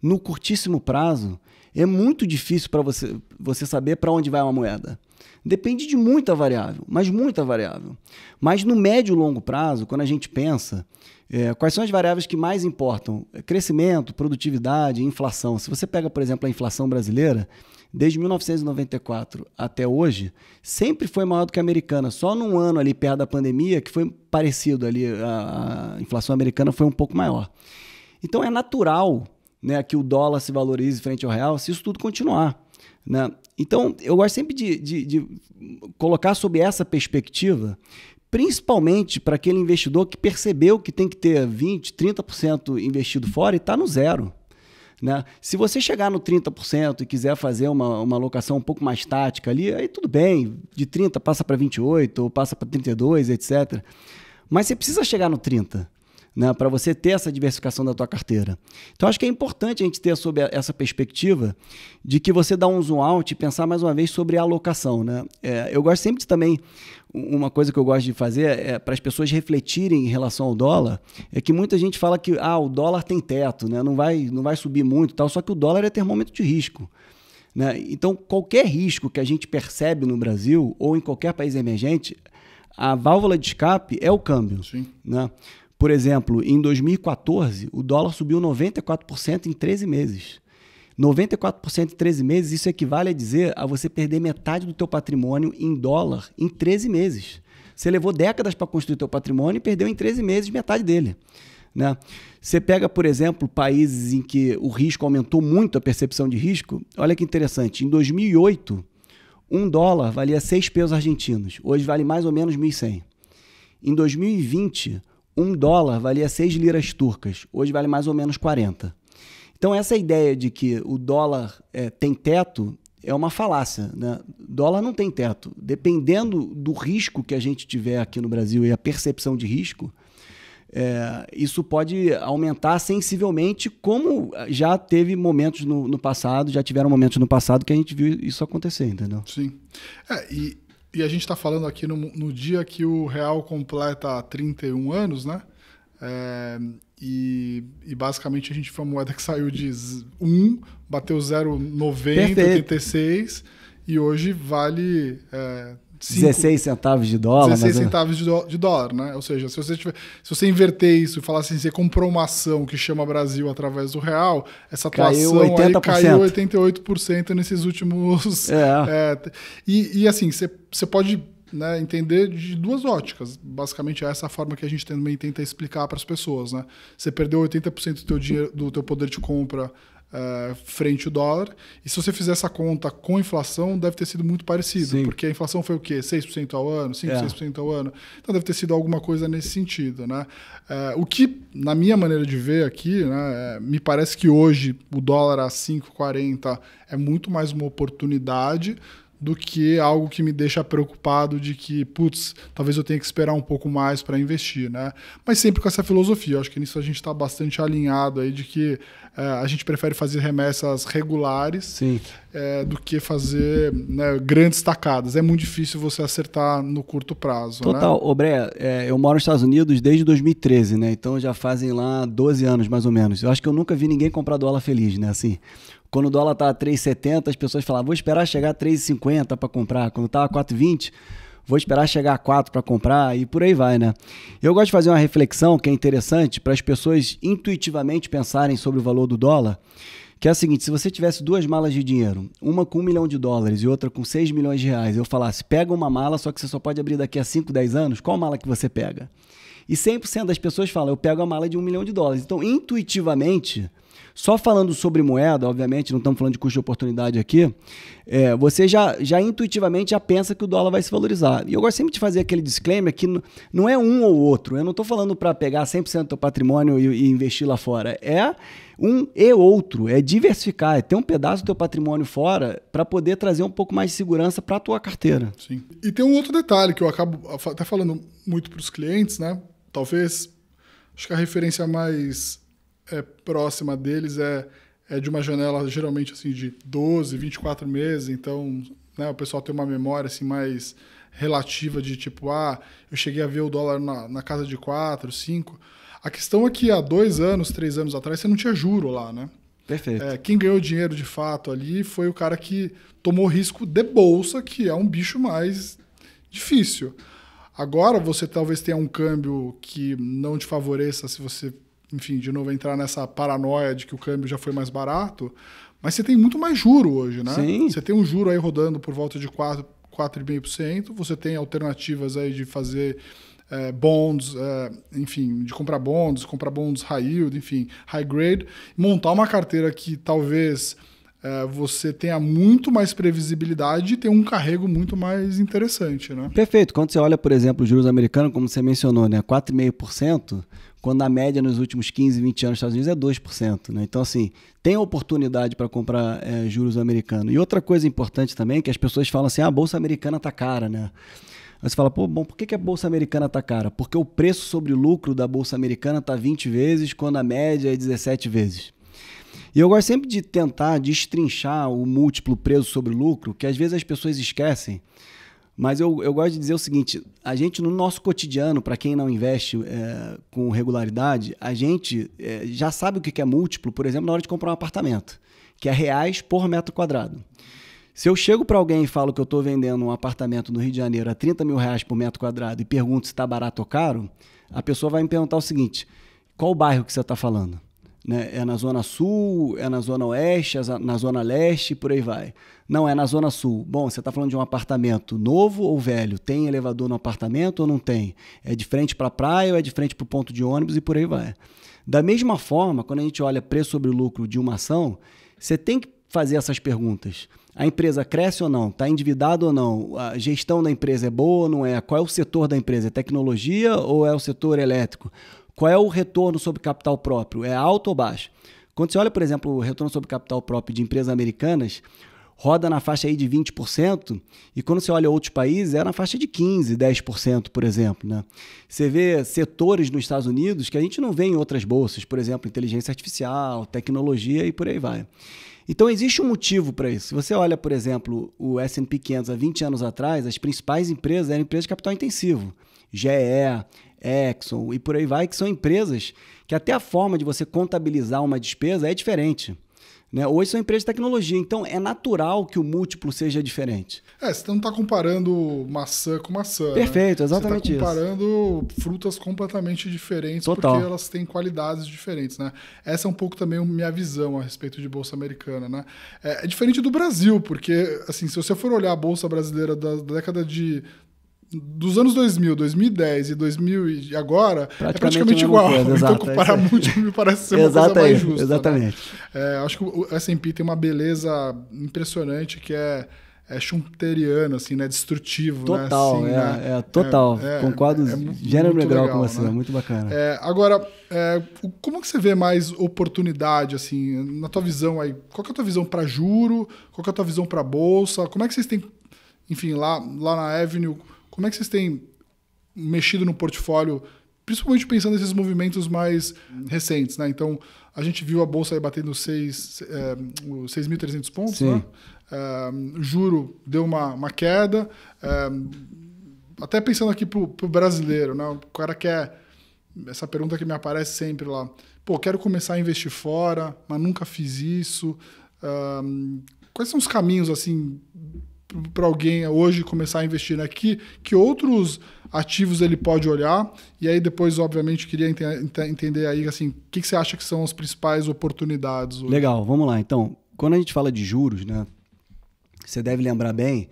no curtíssimo prazo, é muito difícil para você saber para onde vai uma moeda. Depende de muita variável, mas muita variável. Mas no médio e longo prazo, quando a gente pensa, quais são as variáveis que mais importam? Crescimento, produtividade, inflação. Se você pega, por exemplo, a inflação brasileira, desde 1994 até hoje, sempre foi maior do que a americana. Só num ano ali perto da pandemia que foi parecido ali, a inflação americana foi um pouco maior. Então é natural, né, que o dólar se valorize frente ao real se isso tudo continuar, né? Então, eu gosto sempre de colocar sob essa perspectiva, principalmente para aquele investidor que percebeu que tem que ter 20%, 30% investido fora e está no zero, né? Se você chegar no 30% e quiser fazer uma alocação um pouco mais tática ali, aí tudo bem, de 30% passa para 28% ou passa para 32%, etc. Mas você precisa chegar no 30%. Né, para você ter essa diversificação da tua carteira. Então, acho que é importante a gente ter sob essa perspectiva de que você dá um zoom out e pensar mais uma vez sobre a alocação. Né? Eu gosto sempre de também, uma coisa que eu gosto de fazer para as pessoas refletirem em relação ao dólar, é que muita gente fala que o dólar tem teto, né? não vai subir muito, tal, só que o dólar é termômetro de risco. Né? Então, qualquer risco que a gente percebe no Brasil ou em qualquer país emergente, a válvula de escape é o câmbio. Sim. Né? Por exemplo, em 2014, o dólar subiu 94% em 13 meses. 94% em 13 meses, isso equivale a dizer a você perder metade do teu patrimônio em dólar em 13 meses. Você levou décadas para construir teu patrimônio e perdeu em 13 meses metade dele. Né? Você pega, por exemplo, países em que o risco aumentou muito, a percepção de risco. Olha que interessante, em 2008, um dólar valia 6 pesos argentinos. Hoje vale mais ou menos 1.100. Em 2020, um dólar valia 6 liras turcas, hoje vale mais ou menos 40. Então, essa ideia de que o dólar tem teto é uma falácia. Né? Dólar não tem teto. Dependendo do risco que a gente tiver aqui no Brasil e a percepção de risco, isso pode aumentar sensivelmente, como já teve momentos no passado, já tiveram momentos no passado que a gente viu isso acontecer, entendeu? Sim. E a gente está falando aqui no dia que o real completa 31 anos, né? E basicamente a gente foi uma moeda que saiu de 1, bateu 0,90, 86, e hoje vale 16 centavos de dólar. 16 centavos de dólar, né? Ou seja, se você inverter isso e falar assim, você comprou uma ação que chama Brasil através do real, essa tua ação aí caiu 88% nesses últimos... E assim, você pode, né, entender de duas óticas. Basicamente, essa é a forma que a gente também tenta explicar para as pessoas, né? Você perdeu 80% do teu dinheiro, do teu poder de compra frente ao dólar. E se você fizer essa conta com inflação, deve ter sido muito parecido. Sim. Porque a inflação foi o quê? 6% ao ano? 5%, 6% ao ano? Então deve ter sido alguma coisa nesse sentido, né? O que, na minha maneira de ver aqui, né, me parece que hoje o dólar a 5,40 é muito mais uma oportunidade do que algo que me deixa preocupado de que, putz, talvez eu tenha que esperar um pouco mais para investir, né? Mas sempre com essa filosofia. Eu acho que nisso a gente está bastante alinhado aí de que a gente prefere fazer remessas regulares do que fazer, né, grandes tacadas. É muito difícil você acertar no curto prazo. Total. Né? Ô, Bre, eu moro nos Estados Unidos desde 2013, né? Então já fazem lá 12 anos, mais ou menos. Eu acho que eu nunca vi ninguém comprar dólar feliz, né? Assim, quando o dólar estava a 3,70, as pessoas falavam, vou esperar chegar a 3,50 para comprar. Quando estava a 4,20, vou esperar chegar a 4 para comprar e por aí vai, né? Eu gosto de fazer uma reflexão que é interessante para as pessoas intuitivamente pensarem sobre o valor do dólar, que é a seguinte: se você tivesse duas malas de dinheiro, uma com $1 milhão e outra com 6 milhões de reais, eu falasse, pega uma mala, só que você só pode abrir daqui a 5, 10 anos, qual mala que você pega? E 100% das pessoas falam, eu pego a mala de $1 milhão. Então, intuitivamente, só falando sobre moeda, obviamente, não estamos falando de custo de oportunidade aqui, você já intuitivamente já pensa que o dólar vai se valorizar. E eu gosto sempre de fazer aquele disclaimer que não é um ou outro. Eu não estou falando para pegar 100% do teu patrimônio e investir lá fora. É um e outro, é diversificar, é ter um pedaço do teu patrimônio fora para poder trazer um pouco mais de segurança para a tua carteira. Sim. E tem um outro detalhe que eu acabo até falando muito para os clientes, né? Talvez, acho que a referência mais próxima deles é de uma janela geralmente assim de 12, 24 meses, então, né, o pessoal tem uma memória assim mais relativa de tipo, eu cheguei a ver o dólar na casa de 4, 5. A questão é que há 2 anos, 3 anos atrás, você não tinha juro lá, né? Perfeito. Quem ganhou dinheiro de fato ali foi o cara que tomou risco de bolsa, que é um bicho mais difícil. Agora você talvez tenha um câmbio que não te favoreça se você, enfim, de novo entrar nessa paranoia de que o câmbio já foi mais barato, mas você tem muito mais juro hoje, né? Sim. Você tem um juro aí rodando por volta de 4,5%, você tem alternativas aí de fazer bonds, enfim, de comprar bonds high yield, enfim, high grade, montar uma carteira que talvez você tenha muito mais previsibilidade e ter um carrego muito mais interessante, né? Perfeito. Quando você olha, por exemplo, os juros americanos, como você mencionou, né, 4,5%, quando a média nos últimos 15, 20 anos nos Estados Unidos é 2%. Né? Então, assim, tem oportunidade para comprar juros americanos. E outra coisa importante também é que as pessoas falam assim, a Bolsa Americana está cara, né? Aí você fala, por que a Bolsa Americana está cara? Porque o preço sobre lucro da Bolsa Americana está 20 vezes, quando a média é 17 vezes. E eu gosto sempre de tentar destrinchar o múltiplo preço sobre lucro, que às vezes as pessoas esquecem. Mas eu gosto de dizer o seguinte, a gente no nosso cotidiano, para quem não investe com regularidade, a gente já sabe o que é múltiplo, por exemplo, na hora de comprar um apartamento, que é reais por metro quadrado. Se eu chego para alguém e falo que eu estou vendendo um apartamento no Rio de Janeiro a 30 mil reais por metro quadrado e pergunto se está barato ou caro, a pessoa vai me perguntar o seguinte, qual o bairro que você está falando? Né? É na Zona Sul, é na Zona Oeste, é na Zona Leste e por aí vai. Não, é na Zona Sul. Bom, você está falando de um apartamento novo ou velho? Tem elevador no apartamento ou não tem? É de frente para a praia ou é de frente para o ponto de ônibus e por aí vai. Da mesma forma, quando a gente olha preço sobre lucro de uma ação, você tem que fazer essas perguntas. A empresa cresce ou não? Está endividada ou não? A gestão da empresa é boa ou não é? Qual é o setor da empresa? É tecnologia ou é o setor elétrico? Qual é o retorno sobre capital próprio? É alto ou baixo? Quando você olha, por exemplo, o retorno sobre capital próprio de empresas americanas, roda na faixa aí de 20%, e quando você olha outros países, é na faixa de 15%, 10%, por exemplo. Né? Você vê setores nos Estados Unidos que a gente não vê em outras bolsas, por exemplo, inteligência artificial, tecnologia e por aí vai. Então, existe um motivo para isso. Se você olha, por exemplo, o S&P 500 há 20 anos atrás, as principais empresas eram empresas de capital intensivo. GE, Exxon e por aí vai, que são empresas que até a forma de você contabilizar uma despesa é diferente. Né? Hoje são empresas de tecnologia, então é natural que o múltiplo seja diferente. Você não está comparando maçã com maçã. Perfeito, né? exatamente isso. Você está comparando frutas completamente diferentes, Total. porque elas têm qualidades diferentes. Né? Essa é um pouco também a minha visão a respeito de Bolsa Americana. Né? É diferente do Brasil, porque assim, se você for olhar a Bolsa Brasileira da década de dos anos 2000, 2010 e 2000 e agora, é praticamente igual. Coisa, então, exato, comparar múltiplo me parece ser uma coisa mais justa. Exatamente. Né? Acho que o S&P tem uma beleza impressionante que é schumpeteriano, assim, né? Destrutivo. Total, né? Assim, total. Concordo gênero e grau com você, né? muito bacana. Agora, como que você vê mais oportunidade, assim, na tua visão aí? Qual que é a tua visão para juro? Qual que é a tua visão para bolsa? Como é que vocês têm, enfim, lá na Avenue, como é que vocês têm mexido no portfólio, principalmente pensando nesses movimentos mais recentes, né? Então, a gente viu a bolsa aí batendo 6.300 pontos, sim, né? Juro deu uma queda. Até pensando aqui pro brasileiro, né? O cara quer... Essa pergunta que me aparece sempre lá. Pô, quero começar a investir fora, mas nunca fiz isso. Quais são os caminhos, assim, para alguém hoje começar a investir aqui? Que outros ativos ele pode olhar? E aí depois, obviamente, queria entender aí, assim, o que você acha que são as principais oportunidades hoje? Legal, vamos lá. Então, quando a gente fala de juros, né? Você deve lembrar bem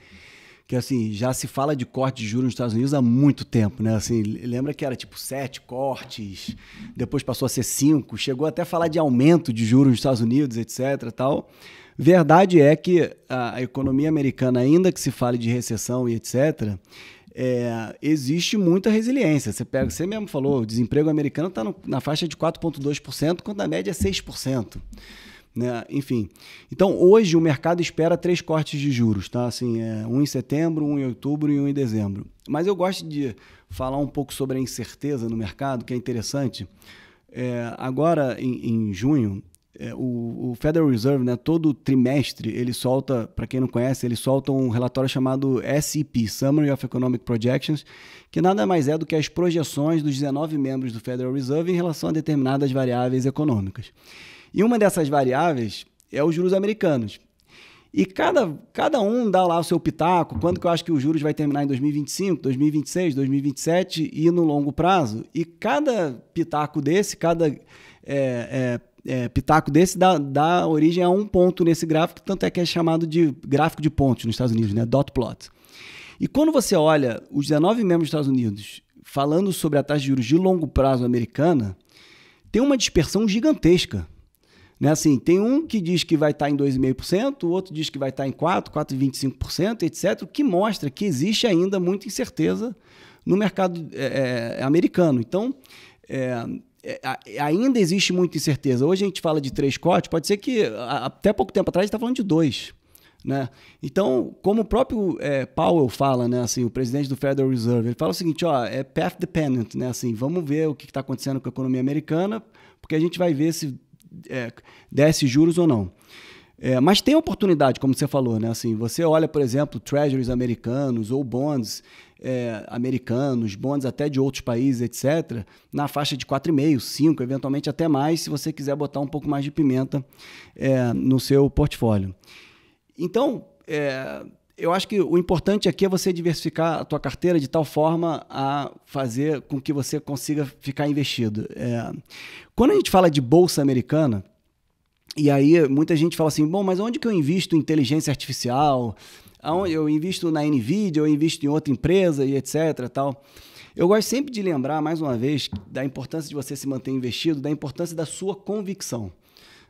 que assim, já se fala de corte de juros nos Estados Unidos há muito tempo, né? Assim, lembra que era tipo 7 cortes, depois passou a ser 5, chegou até a falar de aumento de juros nos Estados Unidos, etc. Tal. Verdade é que a economia americana, ainda que se fale de recessão e etc., existe muita resiliência. Você mesmo falou, o desemprego americano está na faixa de 4,2%, quando a média é 6%. Né? Enfim, então hoje o mercado espera 3 cortes de juros, tá? Assim, um em setembro, um em outubro e um em dezembro. Mas eu gosto de falar um pouco sobre a incerteza no mercado, que é interessante. Agora, em junho, o Federal Reserve, né, todo trimestre, ele solta, para quem não conhece, ele solta um relatório chamado SEP, Summary of Economic Projections, que nada mais é do que as projeções dos 19 membros do Federal Reserve em relação a determinadas variáveis econômicas. E uma dessas variáveis é os juros americanos. E cada um dá lá o seu pitaco, quando que eu acho que os juros vai terminar em 2025, 2026, 2027 e no longo prazo. E cada pitaco desse, pitaco desse dá origem a um ponto nesse gráfico, tanto é que é chamado de gráfico de pontos nos Estados Unidos, né? Dot plot. E quando você olha os 19 membros dos Estados Unidos falando sobre a taxa de juros de longo prazo americana, tem uma dispersão gigantesca. Né? Assim, tem um que diz que vai estar em 2,5%, o outro diz que vai estar em 4%, 4,25%, etc., o que mostra que existe ainda muita incerteza no mercado americano. Então, ainda existe muita incerteza. Hoje a gente fala de 3 cortes, pode ser que até pouco tempo atrás a gente está falando de 2. Né? Então, como o próprio Powell fala, né, assim, o presidente do Federal Reserve, ele fala o seguinte, é path dependent, né, assim, vamos ver o que está acontecendo com a economia americana, porque a gente vai ver se desce juros ou não. Mas tem oportunidade, como você falou, né? Assim, você olha, por exemplo, treasuries americanos ou bonds americanos, bonds até de outros países, etc., na faixa de 4,5%, 5%, eventualmente até mais, se você quiser botar um pouco mais de pimenta no seu portfólio. Então, eu acho que o importante aqui é você diversificar a tua carteira de tal forma a fazer com que você consiga ficar investido. Quando a gente fala de bolsa americana, e aí muita gente fala assim, bom, mas onde que eu invisto em inteligência artificial? Eu invisto na NVIDIA, eu invisto em outra empresa e etc. Tal. Eu gosto sempre de lembrar, mais uma vez, da importância de você se manter investido, da importância da sua convicção.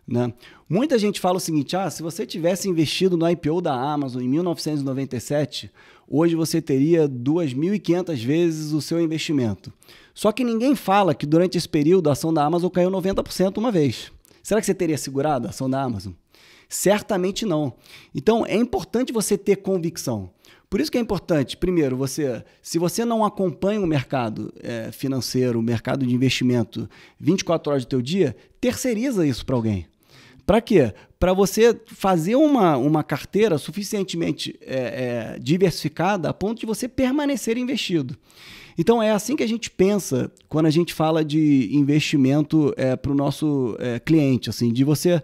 Né? Muita gente fala o seguinte, se você tivesse investido no IPO da Amazon em 1997, hoje você teria 2.500 vezes o seu investimento. Só que ninguém fala que durante esse período a ação da Amazon caiu 90% uma vez. Será que você teria segurado a ação da Amazon? Certamente não. Então é importante você ter convicção. Por isso que é importante, primeiro, se você não acompanha o mercado financeiro, o mercado de investimento 24 horas do teu dia, terceiriza isso para alguém. Para quê? Para você fazer uma carteira suficientemente diversificada a ponto de você permanecer investido. Então, é assim que a gente pensa quando a gente fala de investimento para o nosso cliente, assim, de você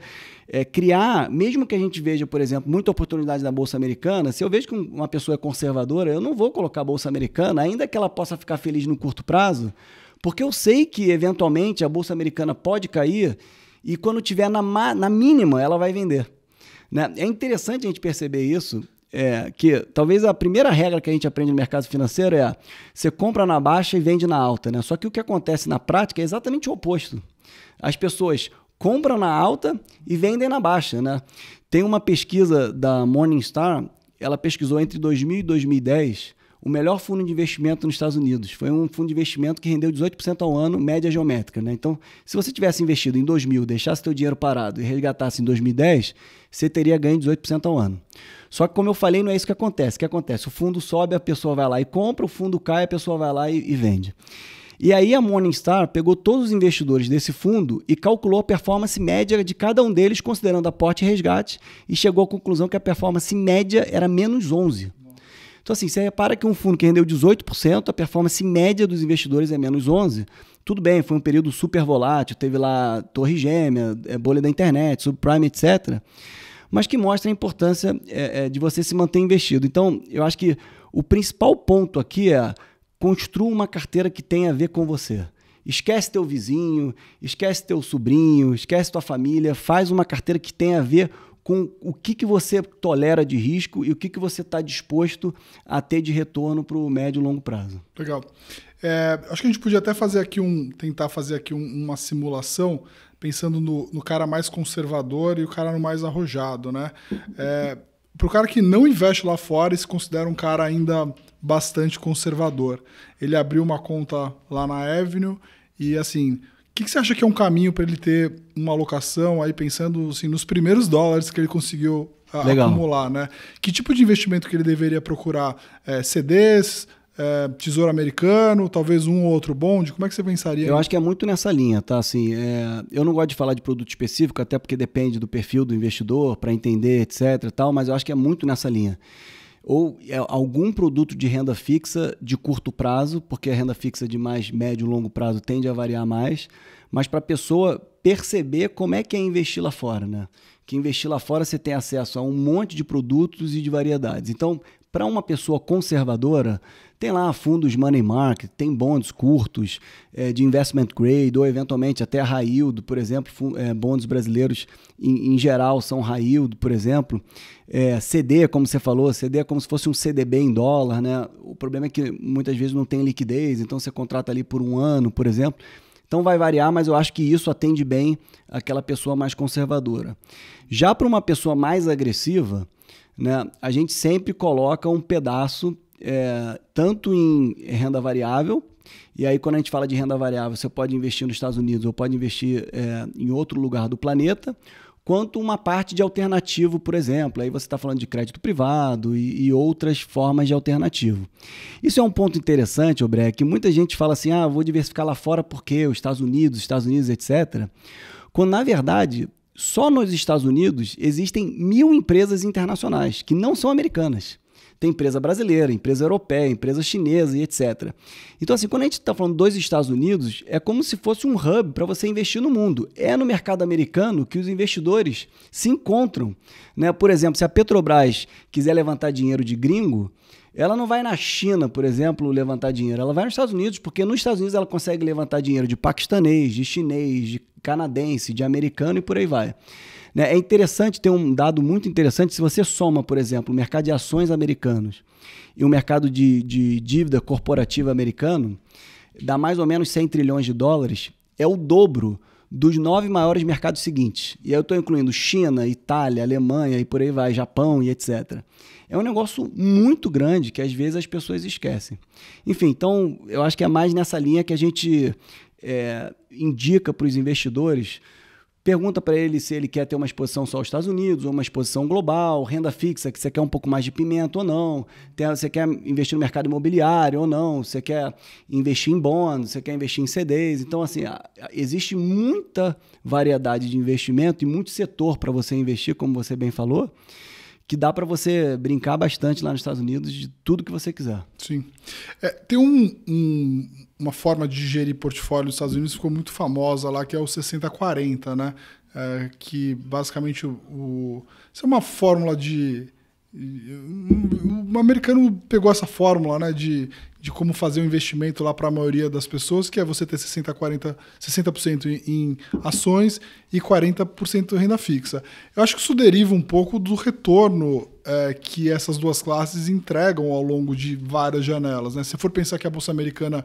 criar, mesmo que a gente veja, por exemplo, muita oportunidade na Bolsa Americana, se eu vejo que uma pessoa é conservadora, eu não vou colocar a Bolsa Americana, ainda que ela possa ficar feliz no curto prazo, porque eu sei que, eventualmente, a Bolsa Americana pode cair e quando tiver na mínima, ela vai vender. Né? É interessante a gente perceber isso. que talvez a primeira regra que a gente aprende no mercado financeiro é você compra na baixa e vende na alta, né? Só que o que acontece na prática é exatamente o oposto. As pessoas compram na alta e vendem na baixa, né? Tem uma pesquisa da Morningstar, ela pesquisou entre 2000 e 2010 o melhor fundo de investimento nos Estados Unidos. Foi um fundo de investimento que rendeu 18% ao ano, média geométrica, né? Então, se você tivesse investido em 2000, deixasse seu dinheiro parado e resgatasse em 2010, você teria ganho 18% ao ano. Só que, como eu falei, não é isso que acontece. O que acontece? O fundo sobe, a pessoa vai lá e compra, o fundo cai, a pessoa vai lá e vende. E aí a Morningstar pegou todos os investidores desse fundo e calculou a performance média de cada um deles, considerando aporte e resgate, e chegou à conclusão que a performance média era menos 11%. Então, assim, você repara que um fundo que rendeu 18%, a performance média dos investidores é menos 11%. Tudo bem, foi um período super volátil, teve lá Torre Gêmea, bolha da internet, subprime, etc., mas que mostra a importância de você se manter investido. Então, eu acho que o principal ponto aqui é construa uma carteira que tenha a ver com você. Esquece teu vizinho, esquece teu sobrinho, esquece tua família, faz uma carteira que tenha a ver com o que você tolera de risco e o que você está disposto a ter de retorno para o médio e longo prazo. Legal. Acho que a gente podia até tentar fazer aqui uma simulação, pensando no cara mais conservador e o cara mais arrojado, né? Para o cara que não investe lá fora e se considera um cara ainda bastante conservador. Ele abriu uma conta lá na Avenue e, assim, o que você acha que é um caminho para ele ter uma alocação, aí pensando assim, nos primeiros dólares que ele conseguiu acumular, né? Que tipo de investimento que ele deveria procurar? CDs, Tesouro Americano, talvez um ou outro bond? Como é que você pensaria? Eu acho que é muito nessa linha, tá? Assim, eu não gosto de falar de produto específico, até porque depende do perfil do investidor, para entender, etc. e tal, mas eu acho que é muito nessa linha. Ou algum produto de renda fixa de curto prazo, porque a renda fixa de mais médio e longo prazo tende a variar mais, mas para a pessoa perceber como é que é investir lá fora, né? Que investir lá fora você tem acesso a um monte de produtos e de variedades. Então, para uma pessoa conservadora, tem lá fundos money market, tem bonds curtos, de investment grade, ou eventualmente até high yield, por exemplo, bonds brasileiros em geral são high yield, por exemplo. CD, como você falou, CD é como se fosse um CDB em dólar, né? O problema é que muitas vezes não tem liquidez, então você contrata ali por um ano, por exemplo. Então vai variar, mas eu acho que isso atende bem aquela pessoa mais conservadora. Já para uma pessoa mais agressiva, né, a gente sempre coloca um pedaço tanto em renda variável, e aí quando a gente fala de renda variável, você pode investir nos Estados Unidos ou pode investir em outro lugar do planeta, quanto uma parte de alternativo, por exemplo. Aí você está falando de crédito privado e outras formas de alternativo. Isso é um ponto interessante, Obré, que muita gente fala assim, vou diversificar lá fora porque os Estados Unidos, etc. Quando, na verdade, só nos Estados Unidos existem 1000 empresas internacionais que não são americanas. Tem empresa brasileira, empresa europeia, empresa chinesa e etc. Então, assim, quando a gente está falando dos Estados Unidos, é como se fosse um hub para você investir no mundo. É no mercado americano que os investidores se encontram, né? Por exemplo, se a Petrobras quiser levantar dinheiro de gringo, ela não vai na China, por exemplo, levantar dinheiro. Ela vai nos Estados Unidos, porque nos Estados Unidos ela consegue levantar dinheiro de paquistanês, de chinês, de canadense, de americano e por aí vai. É interessante, tem um dado muito interessante, se você soma, por exemplo, o mercado de ações americanos e o mercado de dívida corporativa americano, dá mais ou menos 100 trilhões de dólares, é o dobro dos 9 maiores mercados seguintes. E aí eu estou incluindo China, Itália, Alemanha e por aí vai, Japão e etc. É um negócio muito grande que às vezes as pessoas esquecem. Enfim, então eu acho que é mais nessa linha que a gente indica para os investidores. Pergunta para ele se ele quer ter uma exposição só aos Estados Unidos ou uma exposição global, renda fixa, que você quer um pouco mais de pimenta ou não, você quer investir no mercado imobiliário ou não, você quer investir em bonds, você quer investir em CDs. Então, assim, existe muita variedade de investimento e muito setor para você investir, como você bem falou, que dá para você brincar bastante lá nos Estados Unidos de tudo que você quiser. Sim. Tem uma forma de gerir portfólio nos Estados Unidos que ficou muito famosa lá, que é o 60-40, né? Que basicamente isso é uma fórmula de O americano pegou essa fórmula, né, de como fazer um investimento lá para a maioria das pessoas, que é você ter 60% em ações e 40% em renda fixa. Eu acho que isso deriva um pouco do retorno que essas duas classes entregam ao longo de várias janelas, né? Se for pensar que a Bolsa Americana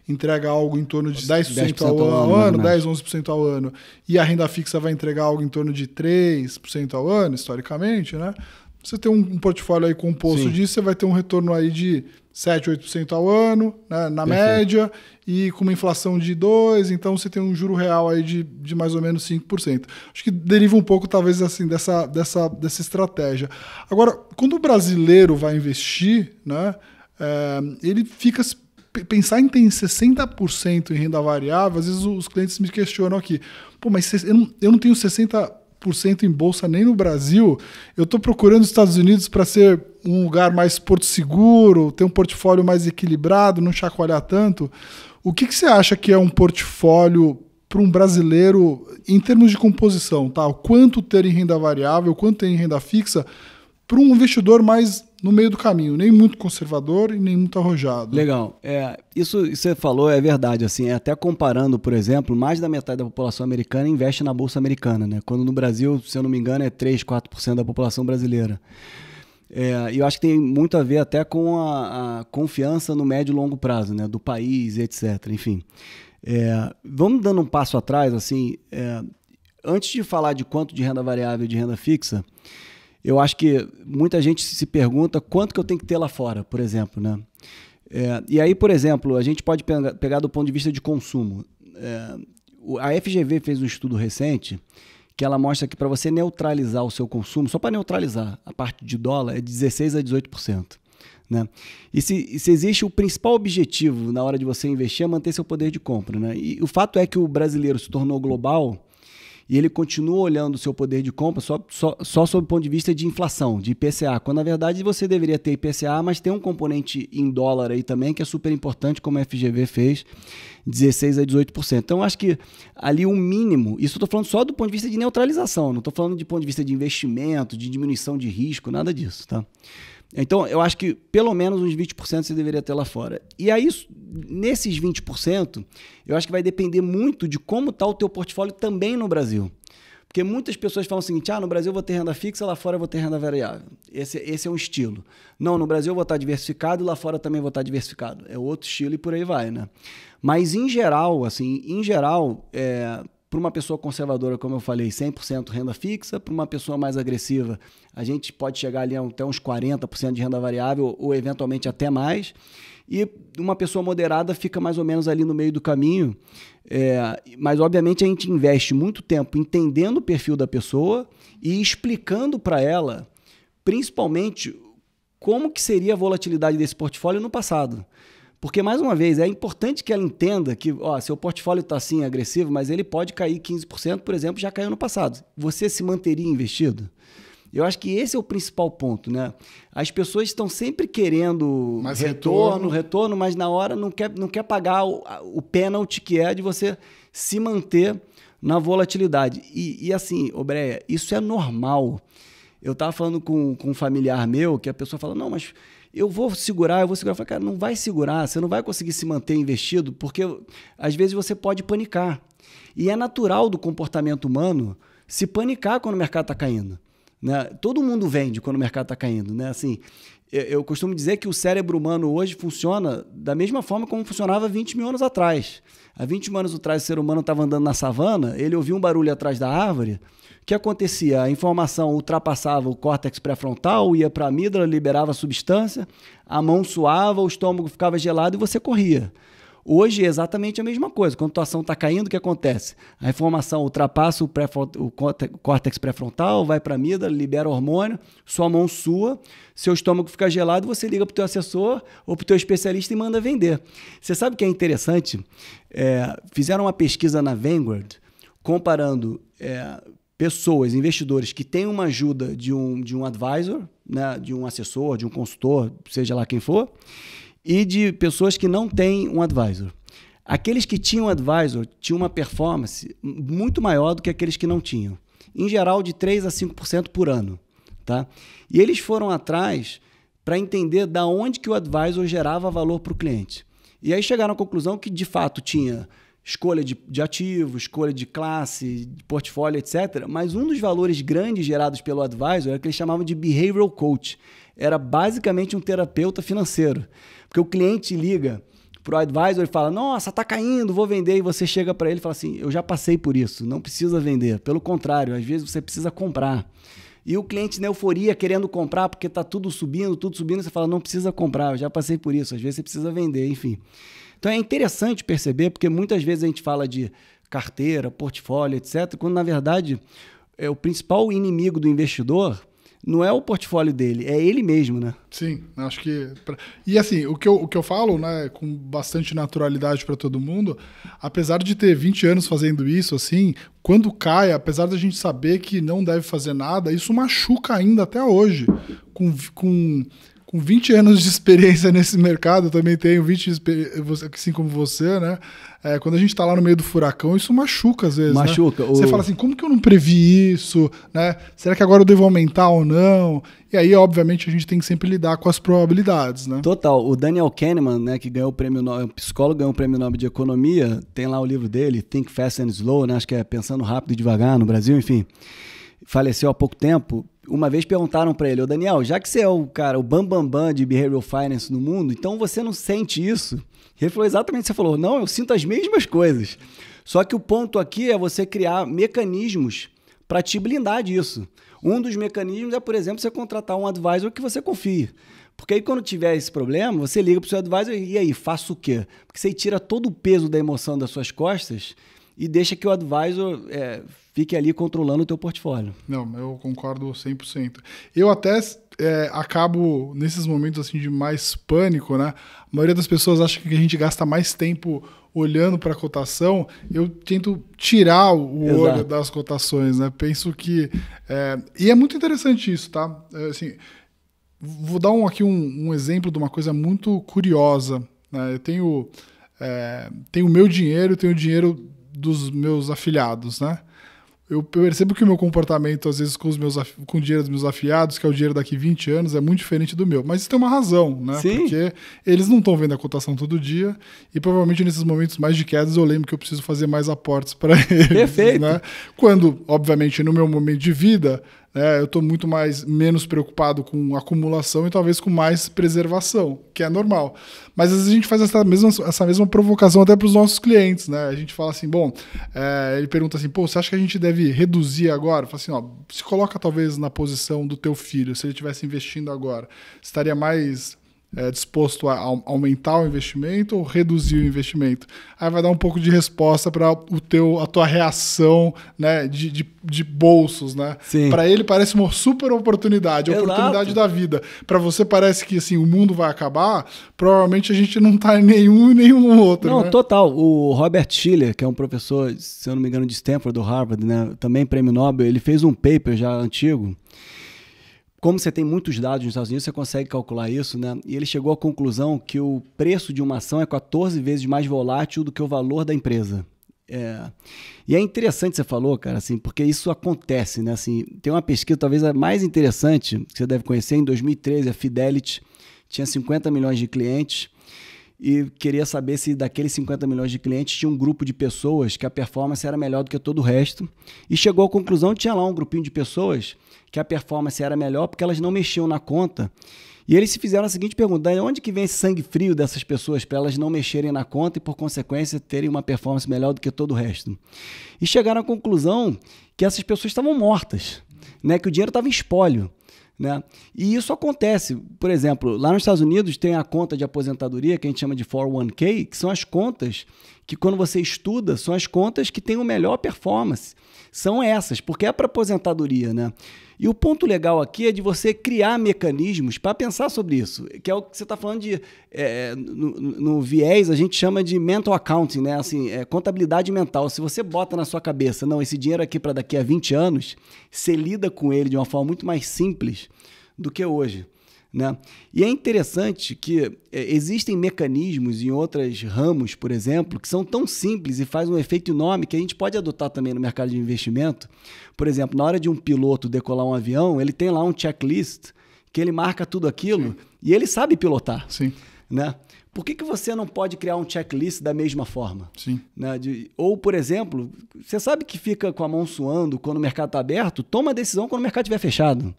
entrega algo em torno de 10% ao ano, 10%, 11% ao ano, e a renda fixa vai entregar algo em torno de 3% ao ano, historicamente, né? Você tem um portfólio aí composto Sim. disso, você vai ter um retorno aí de 7%, 8% ao ano, né, na média, e com uma inflação de 2%, então você tem um juro real aí de mais ou menos 5%. Acho que deriva um pouco, talvez, assim, dessa estratégia. Agora, quando o brasileiro vai investir, né, ele fica... Pensar em ter 60% em renda variável, às vezes os clientes me questionam aqui, pô, mas eu não tenho 60% em bolsa nem no Brasil, eu estou procurando os Estados Unidos para ser um lugar mais porto seguro, ter um portfólio mais equilibrado, não chacoalhar tanto. O que você acha que é um portfólio para um brasileiro em termos de composição? Tá? O quanto ter em renda variável, o quanto ter em renda fixa, para um investidor mais no meio do caminho, nem muito conservador e nem muito arrojado. Legal. Isso que você falou é verdade. Assim, até comparando, por exemplo, mais da metade da população americana investe na Bolsa Americana, né? Quando no Brasil, se eu não me engano, é 3%, 4% da população brasileira. E eu acho que tem muito a ver até com a confiança no médio e longo prazo, né? Do país, etc. Enfim. Vamos dando um passo atrás, assim, antes de falar de quanto de renda variável e de renda fixa, eu acho que muita gente se pergunta quanto que eu tenho que ter lá fora, por exemplo, né? E aí, por exemplo, a gente pode pegar do ponto de vista de consumo. A FGV fez um estudo recente que ela mostra que para você neutralizar o seu consumo, só para neutralizar a parte de dólar, é de 16% a 18%. Né? E se existe o principal objetivo na hora de você investir é manter seu poder de compra. Né? E o fato é que o brasileiro se tornou global e ele continua olhando o seu poder de compra só sob o ponto de vista de inflação, de IPCA, quando na verdade você deveria ter IPCA, mas tem um componente em dólar aí também que é super importante, como a FGV fez, 16% a 18%. Então, acho que ali o mínimo, isso eu estou falando só do ponto de vista de neutralização, não estou falando de ponto de vista de investimento, de diminuição de risco, nada disso, tá? Então, eu acho que pelo menos uns 20% você deveria ter lá fora. E aí, nesses 20%, eu acho que vai depender muito de como está o teu portfólio também no Brasil. Porque muitas pessoas falam o seguinte, no Brasil eu vou ter renda fixa, lá fora eu vou ter renda variável. Esse é um estilo. Não, no Brasil eu vou estar diversificado e lá fora também vou estar diversificado. É outro estilo e por aí vai, né? Mas, em geral, para uma pessoa conservadora, como eu falei, 100% renda fixa. Para uma pessoa mais agressiva, a gente pode chegar ali até uns 40% de renda variável ou eventualmente até mais. E uma pessoa moderada fica mais ou menos ali no meio do caminho. Mas, obviamente, a gente investe muito tempo entendendo o perfil da pessoa e explicando para ela, principalmente, como que seria a volatilidade desse portfólio no passado. Porque, mais uma vez, é importante que ela entenda que seu portfólio está assim agressivo, mas ele pode cair 15%, por exemplo, já caiu no passado. Você se manteria investido? Eu acho que esse é o principal ponto, né? As pessoas estão sempre querendo retorno, mas na hora não quer pagar o pênalti que é de você se manter na volatilidade. E assim, Breia, isso é normal. Eu estava falando com um familiar meu que a pessoa fala, não, mas... Eu vou segurar. Eu falei, cara, não vai segurar, você não vai conseguir se manter investido, porque às vezes você pode panicar. E é natural do comportamento humano se panicar quando o mercado está caindo. Né? Todo mundo vende quando o mercado está caindo. Né? Assim, eu costumo dizer que o cérebro humano hoje funciona da mesma forma como funcionava 20 mil anos atrás. Há 20 mil anos atrás, o ser humano estava andando na savana, ele ouvia um barulho atrás da árvore. O que acontecia? A informação ultrapassava o córtex pré-frontal, ia para a amígdala, liberava a substância, a mão suava, o estômago ficava gelado e você corria. Hoje é exatamente a mesma coisa. Quando a tua ação está caindo, o que acontece? A informação ultrapassa o córtex pré-frontal, vai para a amígdala, libera hormônio, sua mão sua, seu estômago fica gelado, você liga para o teu assessor ou para o teu especialista e manda vender. Você sabe o que é interessante? Fizeram uma pesquisa na Vanguard comparando... pessoas, investidores que têm uma ajuda de um advisor, né, de um assessor, de um consultor, seja lá quem for, e de pessoas que não têm um advisor. Aqueles que tinham advisor tinham uma performance muito maior do que aqueles que não tinham. Em geral, de 3% a 5% por ano. tá? E eles foram atrás para entender da onde que o advisor gerava valor para o cliente. E aí chegaram à conclusão que, de fato, tinha escolha de ativo, escolha de classe, de portfólio, etc. Mas um dos valores grandes gerados pelo advisor era o que eles chamavam de behavioral coach. Era basicamente um terapeuta financeiro. Porque o cliente liga para o advisor e fala, nossa, tá caindo, vou vender. E você chega para ele e fala assim, eu já passei por isso, não precisa vender. Pelo contrário, às vezes você precisa comprar. E o cliente na euforia querendo comprar porque está tudo subindo, você fala, não precisa comprar, eu já passei por isso. Às vezes você precisa vender, enfim. Então é interessante perceber, porque muitas vezes a gente fala de carteira, portfólio, etc., quando na verdade o principal inimigo do investidor não é o portfólio dele, é ele mesmo, né? Sim, acho que... E assim, o que eu falo, né, com bastante naturalidade para todo mundo, apesar de ter 20 anos fazendo isso, assim, quando cai, apesar da gente saber que não deve fazer nada, isso machuca ainda até hoje. Com 20 anos de experiência nesse mercado, eu também tenho 20 assim como você, né? Quando a gente está lá no meio do furacão, isso machuca às vezes. Machuca. Né? Você fala assim, como que eu não previ isso? Né? Será que agora eu devo aumentar ou não? E aí, obviamente, a gente tem que sempre lidar com as probabilidades, né? Total. O Daniel Kahneman, né, que ganhou o prêmio Nobel, psicólogo, ganhou o prêmio Nobel de Economia, tem lá o livro dele, Think Fast and Slow, né? Acho que é Pensando Rápido e Devagar no Brasil, enfim. Faleceu há pouco tempo. Uma vez perguntaram para ele, Daniel, já que você é o cara, o bambambam de Behavioral Finance no mundo, então você não sente isso? Ele falou exatamente o que você falou. Não, eu sinto as mesmas coisas. Só que o ponto aqui é você criar mecanismos para te blindar disso. Um dos mecanismos é, por exemplo, você contratar um advisor que você confie. Porque aí quando tiver esse problema, você liga para o seu advisor e aí, faço o quê? Porque você tira todo o peso da emoção das suas costas e deixa que o advisor fique ali controlando o teu portfólio. Não, eu concordo 100%. Eu até acabo, nesses momentos assim de mais pânico, né? A maioria das pessoas acha que a gente gasta mais tempo olhando para a cotação. Eu tento tirar o olho das cotações, né? Penso que... E é muito interessante isso, tá? Assim, vou dar aqui um exemplo de uma coisa muito curiosa. Né? Eu tenho o meu dinheiro, tenho o dinheiro dos meus afiliados, né? Eu percebo que o meu comportamento, às vezes, com o dinheiro dos meus afiliados, que é o dinheiro daqui 20 anos, é muito diferente do meu. Mas isso tem uma razão, né? Sim. Porque eles não estão vendo a cotação todo dia e provavelmente nesses momentos mais de quedas eu lembro que eu preciso fazer mais aportes para eles. Perfeito. Né? Quando, obviamente, no meu momento de vida, eu estou muito menos preocupado com acumulação e talvez com mais preservação, que é normal. Mas às vezes a gente faz essa mesma provocação até para os nossos clientes, né? A gente fala assim, ele pergunta assim, você acha que a gente deve reduzir agora? Fala assim, se coloca talvez na posição do teu filho, se ele estivesse investindo agora, estaria mais disposto a aumentar o investimento ou reduzir o investimento? Aí vai dar um pouco de resposta para a tua reação, né, de bolsos, né? Para ele parece uma super oportunidade, a oportunidade da vida. Para você parece que assim, o mundo vai acabar, provavelmente a gente não está em nenhum outro. Não, né? Total. O Robert Shiller, que é um professor, se eu não me engano, de Stanford, do Harvard, né, também prêmio Nobel, ele fez um paper já antigo. Como você tem muitos dados nos Estados Unidos, você consegue calcular isso, né? E ele chegou à conclusão que o preço de uma ação é 14 vezes mais volátil do que o valor da empresa. E é interessante você falou, cara, assim, porque isso acontece, né? Assim, tem uma pesquisa, talvez a mais interessante, que você deve conhecer, em 2013, a Fidelity tinha 50 milhões de clientes e queria saber se daqueles 50 milhões de clientes tinha um grupo de pessoas que a performance era melhor do que todo o resto. E chegou à conclusão que tinha lá um grupinho de pessoas que a performance era melhor porque elas não mexiam na conta. E eles se fizeram a seguinte pergunta, de onde que vem esse sangue frio dessas pessoas para elas não mexerem na conta e, por consequência, terem uma performance melhor do que todo o resto? E chegaram à conclusão que essas pessoas estavam mortas, né? Que o dinheiro estava em espólio. Né? E isso acontece, por exemplo, lá nos Estados Unidos tem a conta de aposentadoria que a gente chama de 401k, que são as contas que quando você estuda, são as contas que têm o melhor performance. São essas, porque é para aposentadoria, né? E o ponto legal aqui é de você criar mecanismos para pensar sobre isso, que é o que você está falando de... no viés, a gente chama de mental accounting, né? Assim, contabilidade mental. Se você bota na sua cabeça, não, esse dinheiro aqui para daqui a 20 anos, você lida com ele de uma forma muito mais simples do que hoje. né? E é interessante que existem mecanismos em outros ramos, por exemplo, que são tão simples e fazem um efeito enorme que a gente pode adotar também no mercado de investimento. Por exemplo, na hora de um piloto decolar um avião, ele tem lá um checklist que ele marca tudo aquilo. Sim. E ele sabe pilotar. Sim. Né? Por que você não pode criar um checklist da mesma forma? Sim. Né? Ou, por exemplo, você sabe que fica com a mão suando quando o mercado está aberto? Toma a decisão quando o mercado estiver fechado.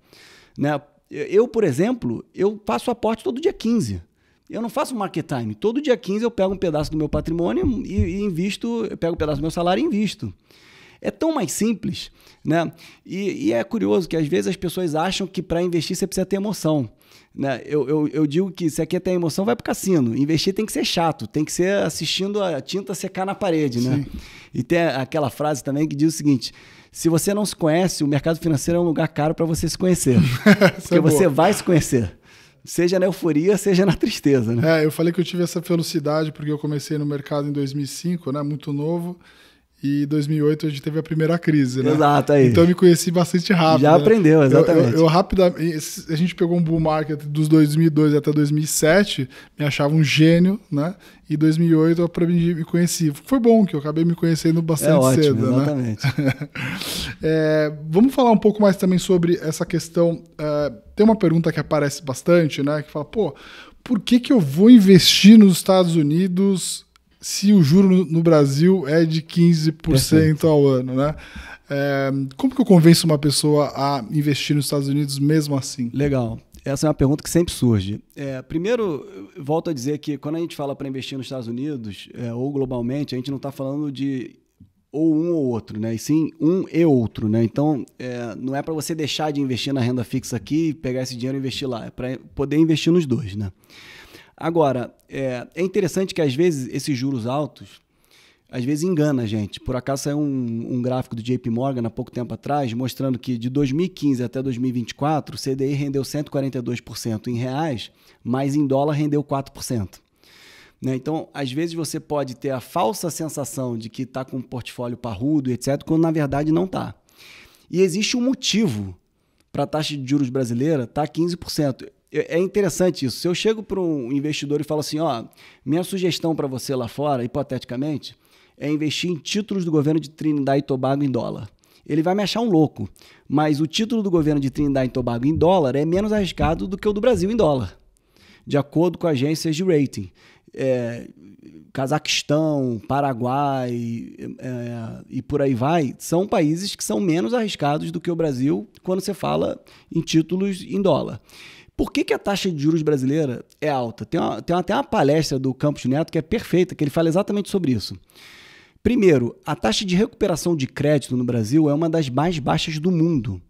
Né? Eu, por exemplo, eu faço aporte todo dia 15. Eu não faço market time. Todo dia 15 eu pego um pedaço do meu patrimônio e invisto, eu pego um pedaço do meu salário e invisto. É tão mais simples, né? E é curioso que às vezes as pessoas acham que para investir você precisa ter emoção. Né? Eu digo que se aqui tem emoção, vai para o cassino. Investir tem que ser chato, tem que ser assistindo a tinta secar na parede. Né? E tem aquela frase também que diz o seguinte: se você não se conhece, o mercado financeiro é um lugar caro para você se conhecer. Porque você vai se conhecer. Seja na euforia, seja na tristeza. Né? Eu falei que eu tive essa velocidade porque eu comecei no mercado em 2005, né? Muito novo. E em 2008 a gente teve a primeira crise, né? Exato, aí. Então eu me conheci bastante rápido. Já aprendeu, exatamente. Eu rapidamente, a gente pegou um bull market dos 2002 até 2007, me achava um gênio, né? E em 2008 eu aprendi, me conheci. Foi bom que eu acabei me conhecendo bastante cedo, exatamente. Né? Vamos falar um pouco mais também sobre essa questão. Tem uma pergunta que aparece bastante, né? Que fala, por que eu vou investir nos Estados Unidos se o juro no Brasil é de 15% Perfeito. Ao ano, né? Como que eu convenço uma pessoa a investir nos Estados Unidos mesmo assim? Legal. Essa é uma pergunta que sempre surge. Primeiro, volto a dizer que quando a gente fala para investir nos Estados Unidos, ou globalmente, a gente não está falando de ou um ou outro, né? E sim um e outro, né? Então, não é para você deixar de investir na renda fixa aqui, pegar esse dinheiro e investir lá. É para poder investir nos dois, né? Agora, é interessante que às vezes esses juros altos, às vezes engana a gente. Por acaso saiu um gráfico do JP Morgan há pouco tempo atrás, mostrando que de 2015 até 2024, o CDI rendeu 142% em reais, mas em dólar rendeu 4%. Né? Então, às vezes você pode ter a falsa sensação de que está com um portfólio parrudo, etc., quando na verdade não está. E existe um motivo para a taxa de juros brasileira estar 15%. É interessante isso. Se eu chego para um investidor e falo assim, minha sugestão para você lá fora, hipoteticamente, é investir em títulos do governo de Trinidad e Tobago em dólar. Ele vai me achar um louco, mas o título do governo de Trinidad e Tobago em dólar é menos arriscado do que o do Brasil em dólar, de acordo com agências de rating. Cazaquistão, Paraguai e por aí vai, são países que são menos arriscados do que o Brasil quando você fala em títulos em dólar. Por que a taxa de juros brasileira é alta? Tem até uma palestra do Campos Neto que é perfeita, que ele fala exatamente sobre isso. Primeiro, a taxa de recuperação de crédito no Brasil é uma das mais baixas do mundo.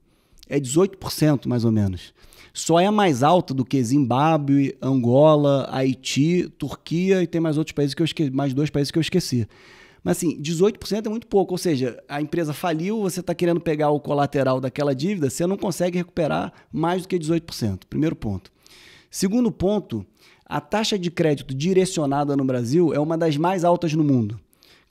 É 18%, mais ou menos. Só é mais alta do que Zimbábue, Angola, Haiti, Turquia e tem mais outros países que eu esqueci, mais 2 países que eu esqueci. Mas assim, 18% é muito pouco, ou seja, a empresa faliu, você está querendo pegar o colateral daquela dívida, você não consegue recuperar mais do que 18%. Primeiro ponto. Segundo ponto, a taxa de crédito direcionada no Brasil é uma das mais altas no mundo.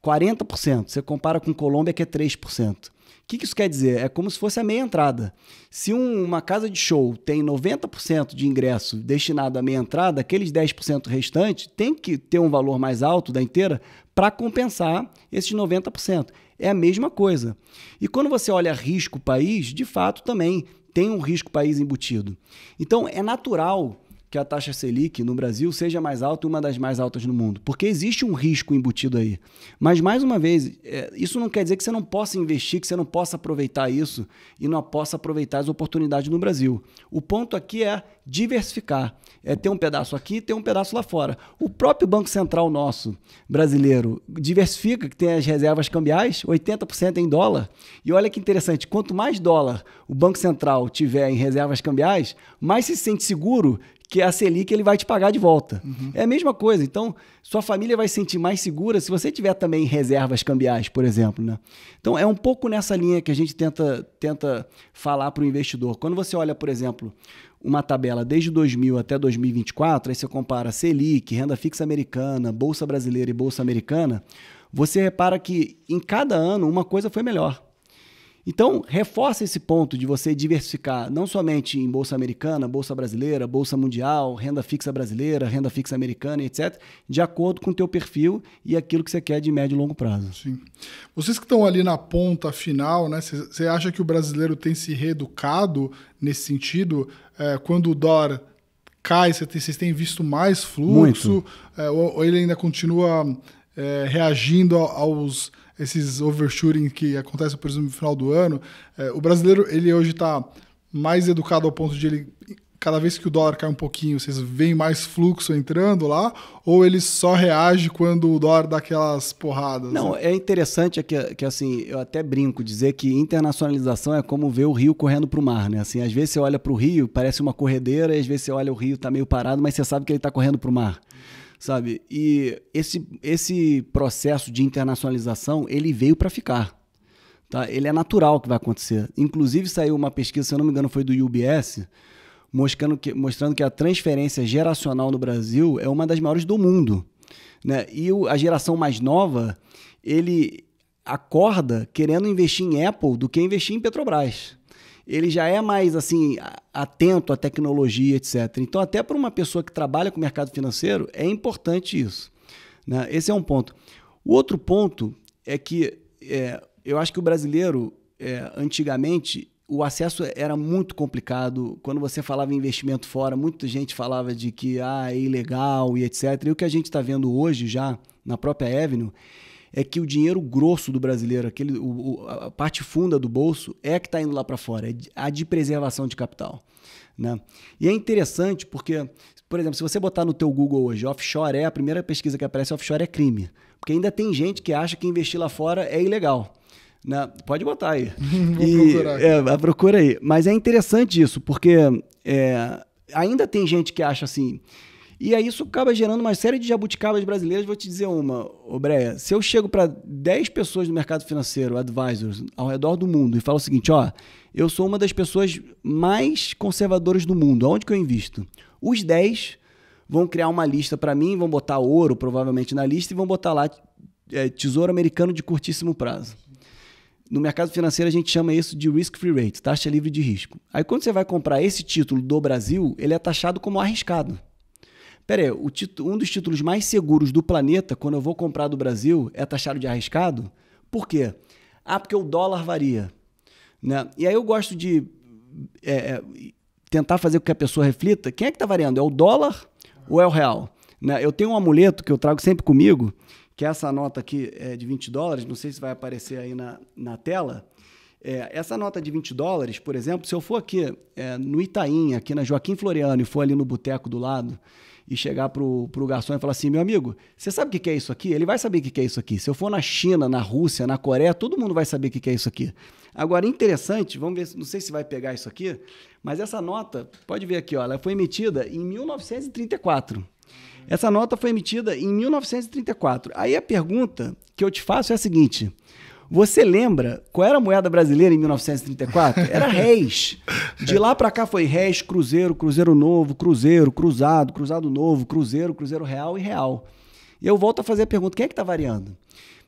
40%. Você compara com Colômbia, que é 3%. O que isso quer dizer? É como se fosse a meia entrada. Se uma casa de show tem 90% de ingresso destinado à meia entrada, aqueles 10% restantes tem que ter um valor mais alto da inteira para compensar esses 90%. É a mesma coisa. E quando você olha risco país, de fato também tem um risco país embutido. Então é natural que a taxa Selic no Brasil seja mais alta e uma das mais altas no mundo, porque existe um risco embutido aí. Mas, mais uma vez, isso não quer dizer que você não possa investir, que você não possa aproveitar isso e não possa aproveitar as oportunidades no Brasil. O ponto aqui é diversificar, é ter um pedaço aqui e ter um pedaço lá fora. O próprio Banco Central nosso, brasileiro, diversifica, que tem as reservas cambiais, 80% em dólar. E olha que interessante, quanto mais dólar o Banco Central tiver em reservas cambiais, mais se sente seguro que a Selic ele vai te pagar de volta. Uhum. É a mesma coisa. Então, sua família vai se sentir mais segura se você tiver também reservas cambiais, por exemplo. Né? Então, é um pouco nessa linha que a gente tenta falar para o investidor. Quando você olha, por exemplo, uma tabela desde 2000 até 2024, aí você compara Selic, renda fixa americana, Bolsa Brasileira e Bolsa Americana, você repara que em cada ano uma coisa foi melhor. Então, reforça esse ponto de você diversificar não somente em bolsa americana, bolsa brasileira, bolsa mundial, renda fixa brasileira, renda fixa americana, etc., de acordo com o teu perfil e aquilo que você quer de médio e longo prazo. Sim. Vocês que estão ali na ponta final, né? Você acha que o brasileiro tem se reeducado nesse sentido? Quando o dólar cai, vocês têm visto mais fluxo? Ou ele ainda continua reagindo aos esses overshooting que acontecem, por exemplo, no final do ano? O brasileiro, ele hoje está mais educado ao ponto de ele, cada vez que o dólar cai um pouquinho, vocês veem mais fluxo entrando lá? Ou ele só reage quando o dólar dá aquelas porradas? Não, é interessante que assim, eu até brinco, dizer que internacionalização é como ver o rio correndo para o mar, né? Assim, às vezes você olha para o rio, parece uma corredeira, e às vezes você olha o rio, está meio parado, mas você sabe que ele está correndo para o mar. Sabe? E esse processo de internacionalização, ele veio para ficar. Tá? Ele é natural que vai acontecer. Inclusive, saiu uma pesquisa, se eu não me engano, foi do UBS, mostrando que a transferência geracional no Brasil é uma das maiores do mundo. Né? E a geração mais nova, ele acorda querendo investir em Apple do que investir em Petrobras. Ele já é mais assim, atento à tecnologia, etc. Então, até para uma pessoa que trabalha com o mercado financeiro, é importante isso. Né? Esse é um ponto. O outro ponto é que eu acho que o brasileiro, antigamente, o acesso era muito complicado. Quando você falava em investimento fora, muita gente falava de que é ilegal e etc. E o que a gente está vendo hoje já na própria Avenue é que o dinheiro grosso do brasileiro, a parte funda do bolso, é que está indo lá para fora, é a de preservação de capital. Né? E é interessante porque, por exemplo, se você botar no teu Google hoje, offshore a primeira pesquisa que aparece, offshore é crime. Porque ainda tem gente que acha que investir lá fora é ilegal. Né? Pode botar aí. Procura aí. Mas é interessante isso, porque ainda tem gente que acha assim. E aí isso acaba gerando uma série de jabuticabas brasileiras. Vou te dizer uma, Breia. Se eu chego para 10 pessoas do mercado financeiro, advisors, ao redor do mundo, e falo o seguinte, eu sou uma das pessoas mais conservadoras do mundo. Aonde que eu invisto? Os 10 vão criar uma lista para mim, vão botar ouro provavelmente na lista e vão botar lá tesouro americano de curtíssimo prazo. No mercado financeiro a gente chama isso de risk-free rate, taxa livre de risco. Aí quando você vai comprar esse título do Brasil, ele é taxado como arriscado. Pera aí, um dos títulos mais seguros do planeta, quando eu vou comprar do Brasil, é taxado de arriscado? Por quê? Porque o dólar varia. Né? E aí eu gosto de tentar fazer com que a pessoa reflita. Quem é que está variando? É o dólar ou é o real? Né? Eu tenho um amuleto que eu trago sempre comigo, que essa nota aqui é de $20, não sei se vai aparecer aí na tela. Essa nota de $20, por exemplo, se eu for aqui no Itaim, aqui na Joaquim Floriano, e for ali no boteco do lado, e chegar pro garçom e falar assim, meu amigo, você sabe o que é isso aqui? Ele vai saber o que é isso aqui. Se eu for na China, na Rússia, na Coreia, todo mundo vai saber o que é isso aqui. Agora, interessante, vamos ver, não sei se vai pegar isso aqui, mas essa nota, pode ver aqui, ela foi emitida em 1934. Essa nota foi emitida em 1934. Aí a pergunta que eu te faço é a seguinte: você lembra qual era a moeda brasileira em 1934? Era réis. De lá para cá foi réis, cruzeiro, cruzeiro novo, cruzeiro, cruzado, cruzado novo, cruzeiro, cruzeiro real e real. E eu volto a fazer a pergunta, quem é que está variando?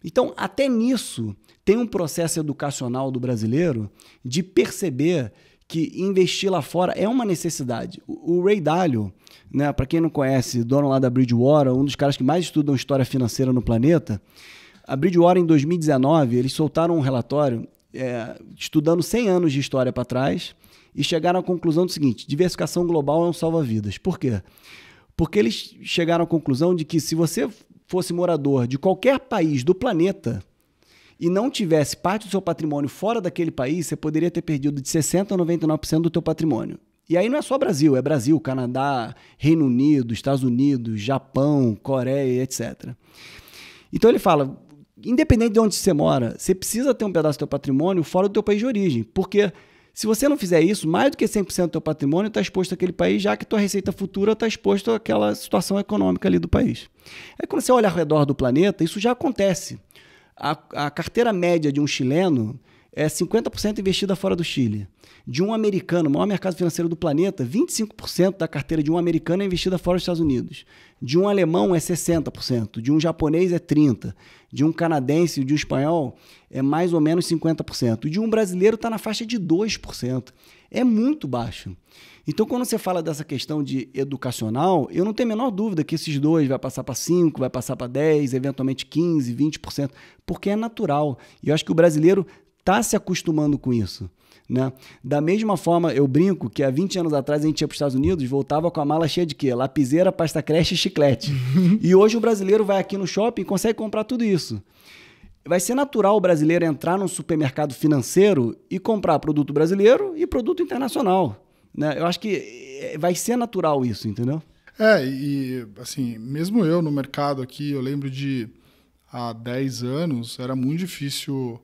Então, até nisso, tem um processo educacional do brasileiro de perceber que investir lá fora é uma necessidade. O Ray Dalio, né, para quem não conhece, dono lá da Bridgewater, um dos caras que mais estudam história financeira no planeta, a Bridgewater, em 2019, eles soltaram um relatório estudando 100 anos de história para trás e chegaram à conclusão do seguinte: diversificação global é um salva-vidas. Por quê? Porque eles chegaram à conclusão de que se você fosse morador de qualquer país do planeta e não tivesse parte do seu patrimônio fora daquele país, você poderia ter perdido de 60% a 99% do teu patrimônio. E aí não é só Brasil, é Brasil, Canadá, Reino Unido, Estados Unidos, Japão, Coreia, etc. Então ele fala, independente de onde você mora, você precisa ter um pedaço do teu patrimônio fora do teu país de origem, porque se você não fizer isso, mais do que 100% do teu patrimônio está exposto àquele país, já que tua receita futura está exposta àquela situação econômica ali do país. Aí quando você olha ao redor do planeta, isso já acontece. A carteira média de um chileno é 50% investida fora do Chile. De um americano, o maior mercado financeiro do planeta, 25% da carteira de um americano é investida fora dos Estados Unidos. De um alemão é 60%, de um japonês é 30%, de um canadense e de um espanhol é mais ou menos 50%. De um brasileiro está na faixa de 2%. É muito baixo. Então, quando você fala dessa questão de educacional, eu não tenho a menor dúvida que esses dois vai passar para 5%, vai passar para 10%, eventualmente 15%, 20%, porque é natural. E eu acho que o brasileiro está se acostumando com isso. Né? Da mesma forma, eu brinco que há 20 anos atrás a gente ia para os Estados Unidos, voltava com a mala cheia de quê? Lapiseira, pasta creche e chiclete. E hoje o brasileiro vai aqui no shopping e consegue comprar tudo isso. Vai ser natural o brasileiro entrar num supermercado financeiro e comprar produto brasileiro e produto internacional. Né? Eu acho que vai ser natural isso, entendeu? E assim, mesmo eu no mercado aqui, eu lembro de há 10 anos, era muito difícil.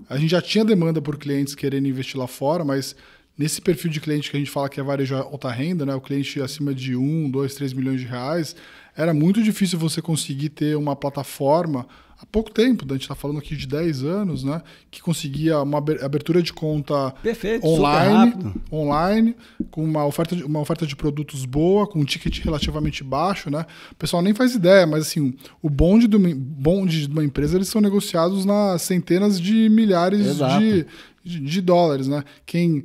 A gente já tinha demanda por clientes querendo investir lá fora, mas nesse perfil de cliente que a gente fala que é varejo alta renda, né, o cliente acima de 1, 2, 3 milhões de reais, era muito difícil você conseguir ter uma plataforma há pouco tempo, a gente está falando aqui de 10 anos, né, que conseguia uma abertura de conta perfeito, online, com uma oferta de produtos boa, com um ticket relativamente baixo, né? O pessoal nem faz ideia, mas assim, o bonde de uma empresa, eles são negociados nas centenas de milhares de dólares, né? Quem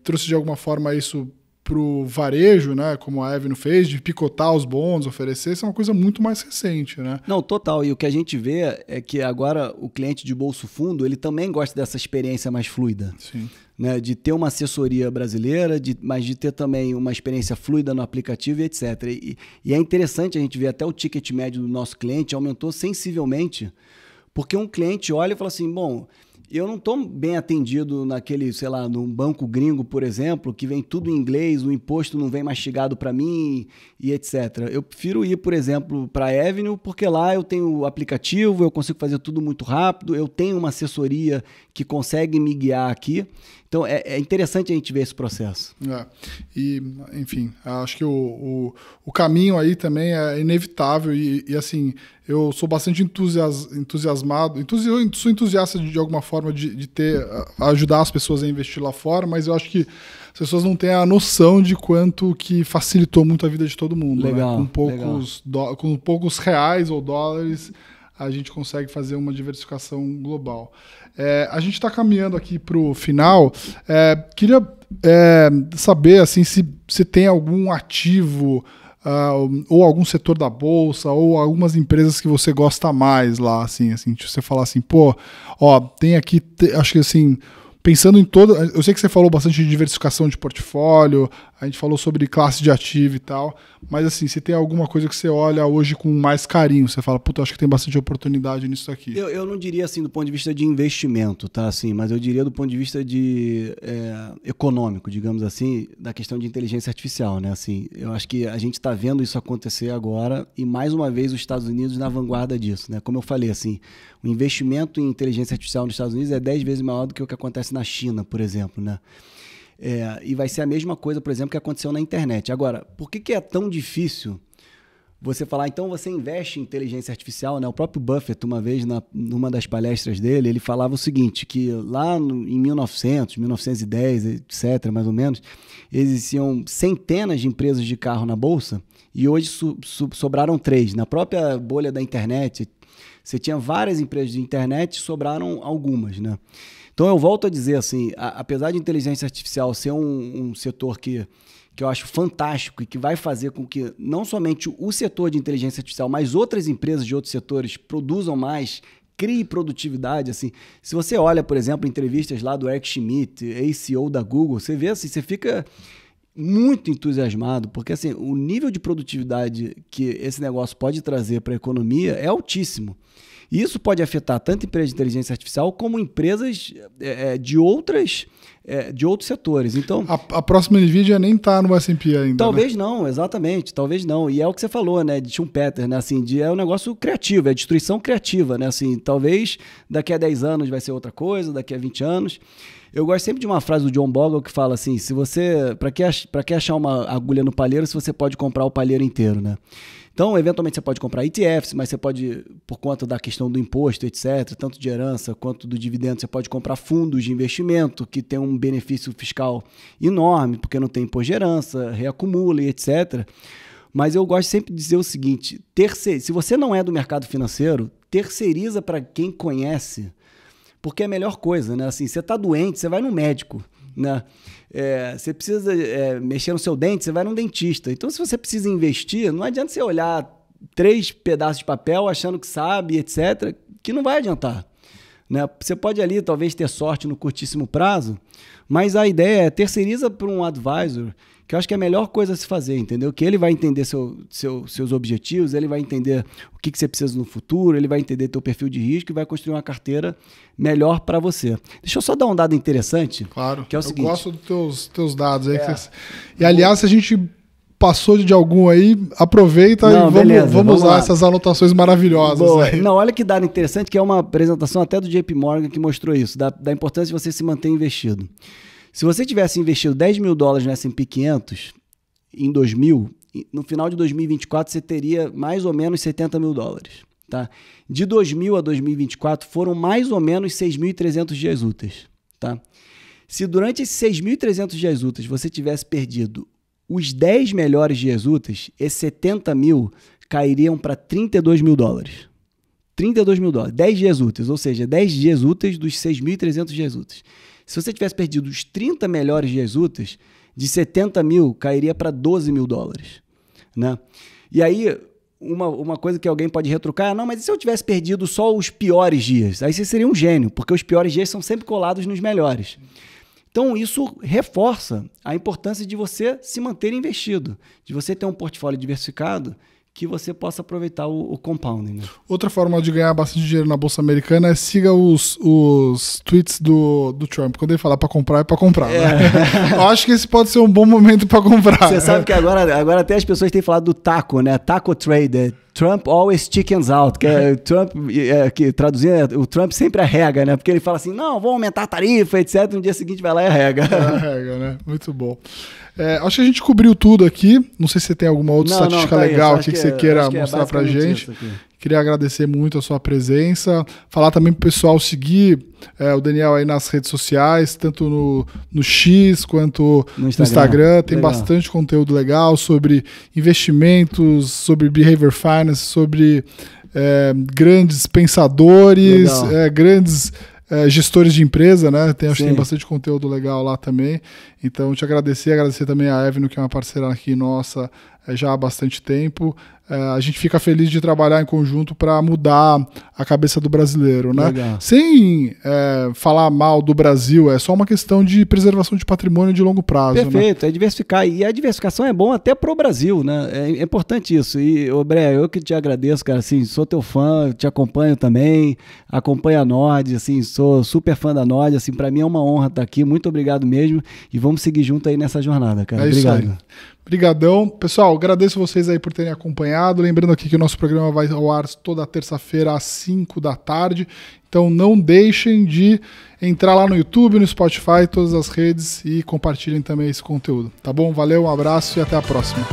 trouxe de alguma forma isso para o varejo, né, como a Avenue fez, de picotar os bons, oferecer, isso é uma coisa muito mais recente, né? Não, total. E o que a gente vê é que agora o cliente de bolso fundo, ele também gosta dessa experiência mais fluida. Sim. Né, de ter uma assessoria brasileira, mas de ter também uma experiência fluida no aplicativo e etc. E é interessante a gente ver até o ticket médio do nosso cliente aumentou sensivelmente, porque um cliente olha e fala assim, bom, eu não estou bem atendido naquele, sei lá, num banco gringo, por exemplo, que vem tudo em inglês, o imposto não vem mastigado para mim e etc. Eu prefiro ir, por exemplo, para a Avenue, porque lá eu tenho o aplicativo, eu consigo fazer tudo muito rápido, eu tenho uma assessoria que consegue me guiar aqui. Então, é interessante a gente ver esse processo. E, enfim, acho que o caminho aí também é inevitável e assim, eu sou bastante entusiasmado, sou entusiasta de alguma forma de ajudar as pessoas a investir lá fora, mas eu acho que as pessoas não têm a noção de quanto que facilitou muito a vida de todo mundo. Legal, né? Com poucos reais ou dólares, a gente consegue fazer uma diversificação global. A gente está caminhando aqui para o final. Queria saber assim, se tem algum ativo ou algum setor da bolsa ou algumas empresas que você gosta mais lá, assim você falar assim, tem aqui, acho que assim, pensando em eu sei que você falou bastante de diversificação de portfólio, a gente falou sobre classe de ativo e tal, mas assim, se tem alguma coisa que você olha hoje com mais carinho, você fala, acho que tem bastante oportunidade nisso aqui. Eu não diria assim do ponto de vista de investimento, tá? Assim, mas eu diria do ponto de vista de econômico, digamos assim, da questão de inteligência artificial, né? Assim, eu acho que a gente está vendo isso acontecer agora e mais uma vez os Estados Unidos na vanguarda disso, né? Como eu falei, assim, o investimento em inteligência artificial nos Estados Unidos é 10 vezes maior do que o que acontece na China, por exemplo, né? E vai ser a mesma coisa, por exemplo, que aconteceu na internet. Agora, por que é tão difícil você falar, então você investe em inteligência artificial, né? O próprio Buffett, uma vez, numa das palestras dele, ele falava o seguinte, que lá em 1910, etc., mais ou menos, existiam centenas de empresas de carro na Bolsa e hoje sobraram 3. Na própria bolha da internet, você tinha várias empresas de internet e sobraram algumas, né? Então eu volto a dizer assim, apesar de inteligência artificial ser um setor que eu acho fantástico e que vai fazer com que não somente o setor de inteligência artificial, mas outras empresas de outros setores produzam mais, crie produtividade. Assim. Se você olha, por exemplo, entrevistas lá do Eric Schmidt, ex-CEO da Google, você vê assim, você fica muito entusiasmado, porque assim, o nível de produtividade que esse negócio pode trazer para a economia é altíssimo. E isso pode afetar tanto empresas de inteligência artificial como empresas de outros setores. Então, a próxima NVIDIA nem está no S&P ainda. Talvez não, exatamente, talvez não. E é o que você falou, né, de Schumpeter, né, assim, é um negócio criativo, é destruição criativa, né, assim, talvez daqui a 10 anos vai ser outra coisa, daqui a 20 anos. Eu gosto sempre de uma frase do John Bogle que fala assim, para que achar uma agulha no palheiro se você pode comprar o palheiro inteiro, né? Então, eventualmente, você pode comprar ETFs, mas você pode, por conta da questão do imposto, etc., tanto de herança quanto do dividendo, você pode comprar fundos de investimento que tem um benefício fiscal enorme, porque não tem imposto de herança, reacumula e etc. Mas eu gosto sempre de dizer o seguinte, se você não é do mercado financeiro, terceiriza para quem conhece, porque é a melhor coisa, né? Assim, você está doente, você vai no médico, né? Você precisa mexer no seu dente, você vai num dentista. Então, se você precisa investir, não adianta você olhar 3 pedaços de papel achando que sabe, etc., que não vai adiantar, né? Você pode ali, talvez, ter sorte no curtíssimo prazo, mas a ideia é terceiriza para um advisor, que eu acho que é a melhor coisa a se fazer, entendeu? Que ele vai entender seus objetivos, ele vai entender o que você precisa no futuro, ele vai entender teu perfil de risco e vai construir uma carteira melhor para você. Deixa eu só dar um dado interessante. Claro, que é o seguinte. Eu gosto dos teus dados aí. E, aliás, se a gente passou de algum aí, aproveita e vamos usar essas anotações maravilhosas. Aí. Não, olha que dado interessante, que é uma apresentação até do JP Morgan que mostrou isso, da importância de você se manter investido. Se você tivesse investido $10 mil no S&P 500 em 2000, no final de 2024 você teria mais ou menos $70 mil. Tá? De 2000 a 2024 foram mais ou menos 6.300 dias úteis. Tá? Se durante esses 6.300 dias úteis você tivesse perdido os 10 melhores dias úteis, esses 70 mil cairiam para $32 mil. $32 mil, 10 dias úteis, ou seja, 10 dias úteis dos 6.300 dias úteis. Se você tivesse perdido os 30 melhores dias úteis, de 70 mil cairia para $12 mil. Né? E aí, uma coisa que alguém pode retrucar, não, mas e se eu tivesse perdido só os piores dias? Aí você seria um gênio, porque os piores dias são sempre colados nos melhores. Então, isso reforça a importância de você se manter investido, de você ter um portfólio diversificado que você possa aproveitar o compounding. Né? Outra forma de ganhar bastante dinheiro na Bolsa Americana é siga os tweets do Trump. Quando ele falar para comprar, é para comprar. Né? Eu acho que esse pode ser um bom momento para comprar. Você sabe que agora até as pessoas têm falado do taco, né? Taco trader. Trump always chickens out, que é Trump, que traduzindo, o Trump sempre arrega, né? Porque ele fala assim, não, vou aumentar a tarifa, etc. No dia seguinte vai lá e arrega. Arrega, né? Muito bom. Acho que a gente cobriu tudo aqui. Não sei se você tem alguma outra estatística legal aqui que você queira mostrar pra gente. Queria agradecer muito a sua presença. Falar também pro pessoal seguir o Daniel aí nas redes sociais, tanto no X quanto no Instagram. Tem bastante conteúdo legal sobre investimentos, sobre behavior finance, sobre grandes pensadores, grandes gestores de empresa, né? Acho que tem bastante conteúdo legal lá também. Então, te agradecer também a Avenue, que é uma parceira aqui nossa já há bastante tempo. A gente fica feliz de trabalhar em conjunto para mudar a cabeça do brasileiro, né? Sem falar mal do Brasil, é só uma questão de preservação de patrimônio de longo prazo. Perfeito, né? É diversificar. E a diversificação é bom até para o Brasil, né? É importante isso. E, Bré, eu que te agradeço, cara, assim, sou teu fã, te acompanho também, acompanho a Nord, assim, sou super fã da Nord, assim, para mim é uma honra estar aqui, muito obrigado mesmo, e vamos seguir junto aí nessa jornada, cara. Obrigado. Isso aí. Obrigadão. Pessoal, agradeço vocês aí por terem acompanhado. Lembrando aqui que o nosso programa vai ao ar toda terça-feira às 5 da tarde. Então não deixem de entrar lá no YouTube, no Spotify, todas as redes e compartilhem também esse conteúdo. Tá bom? Valeu, um abraço e até a próxima.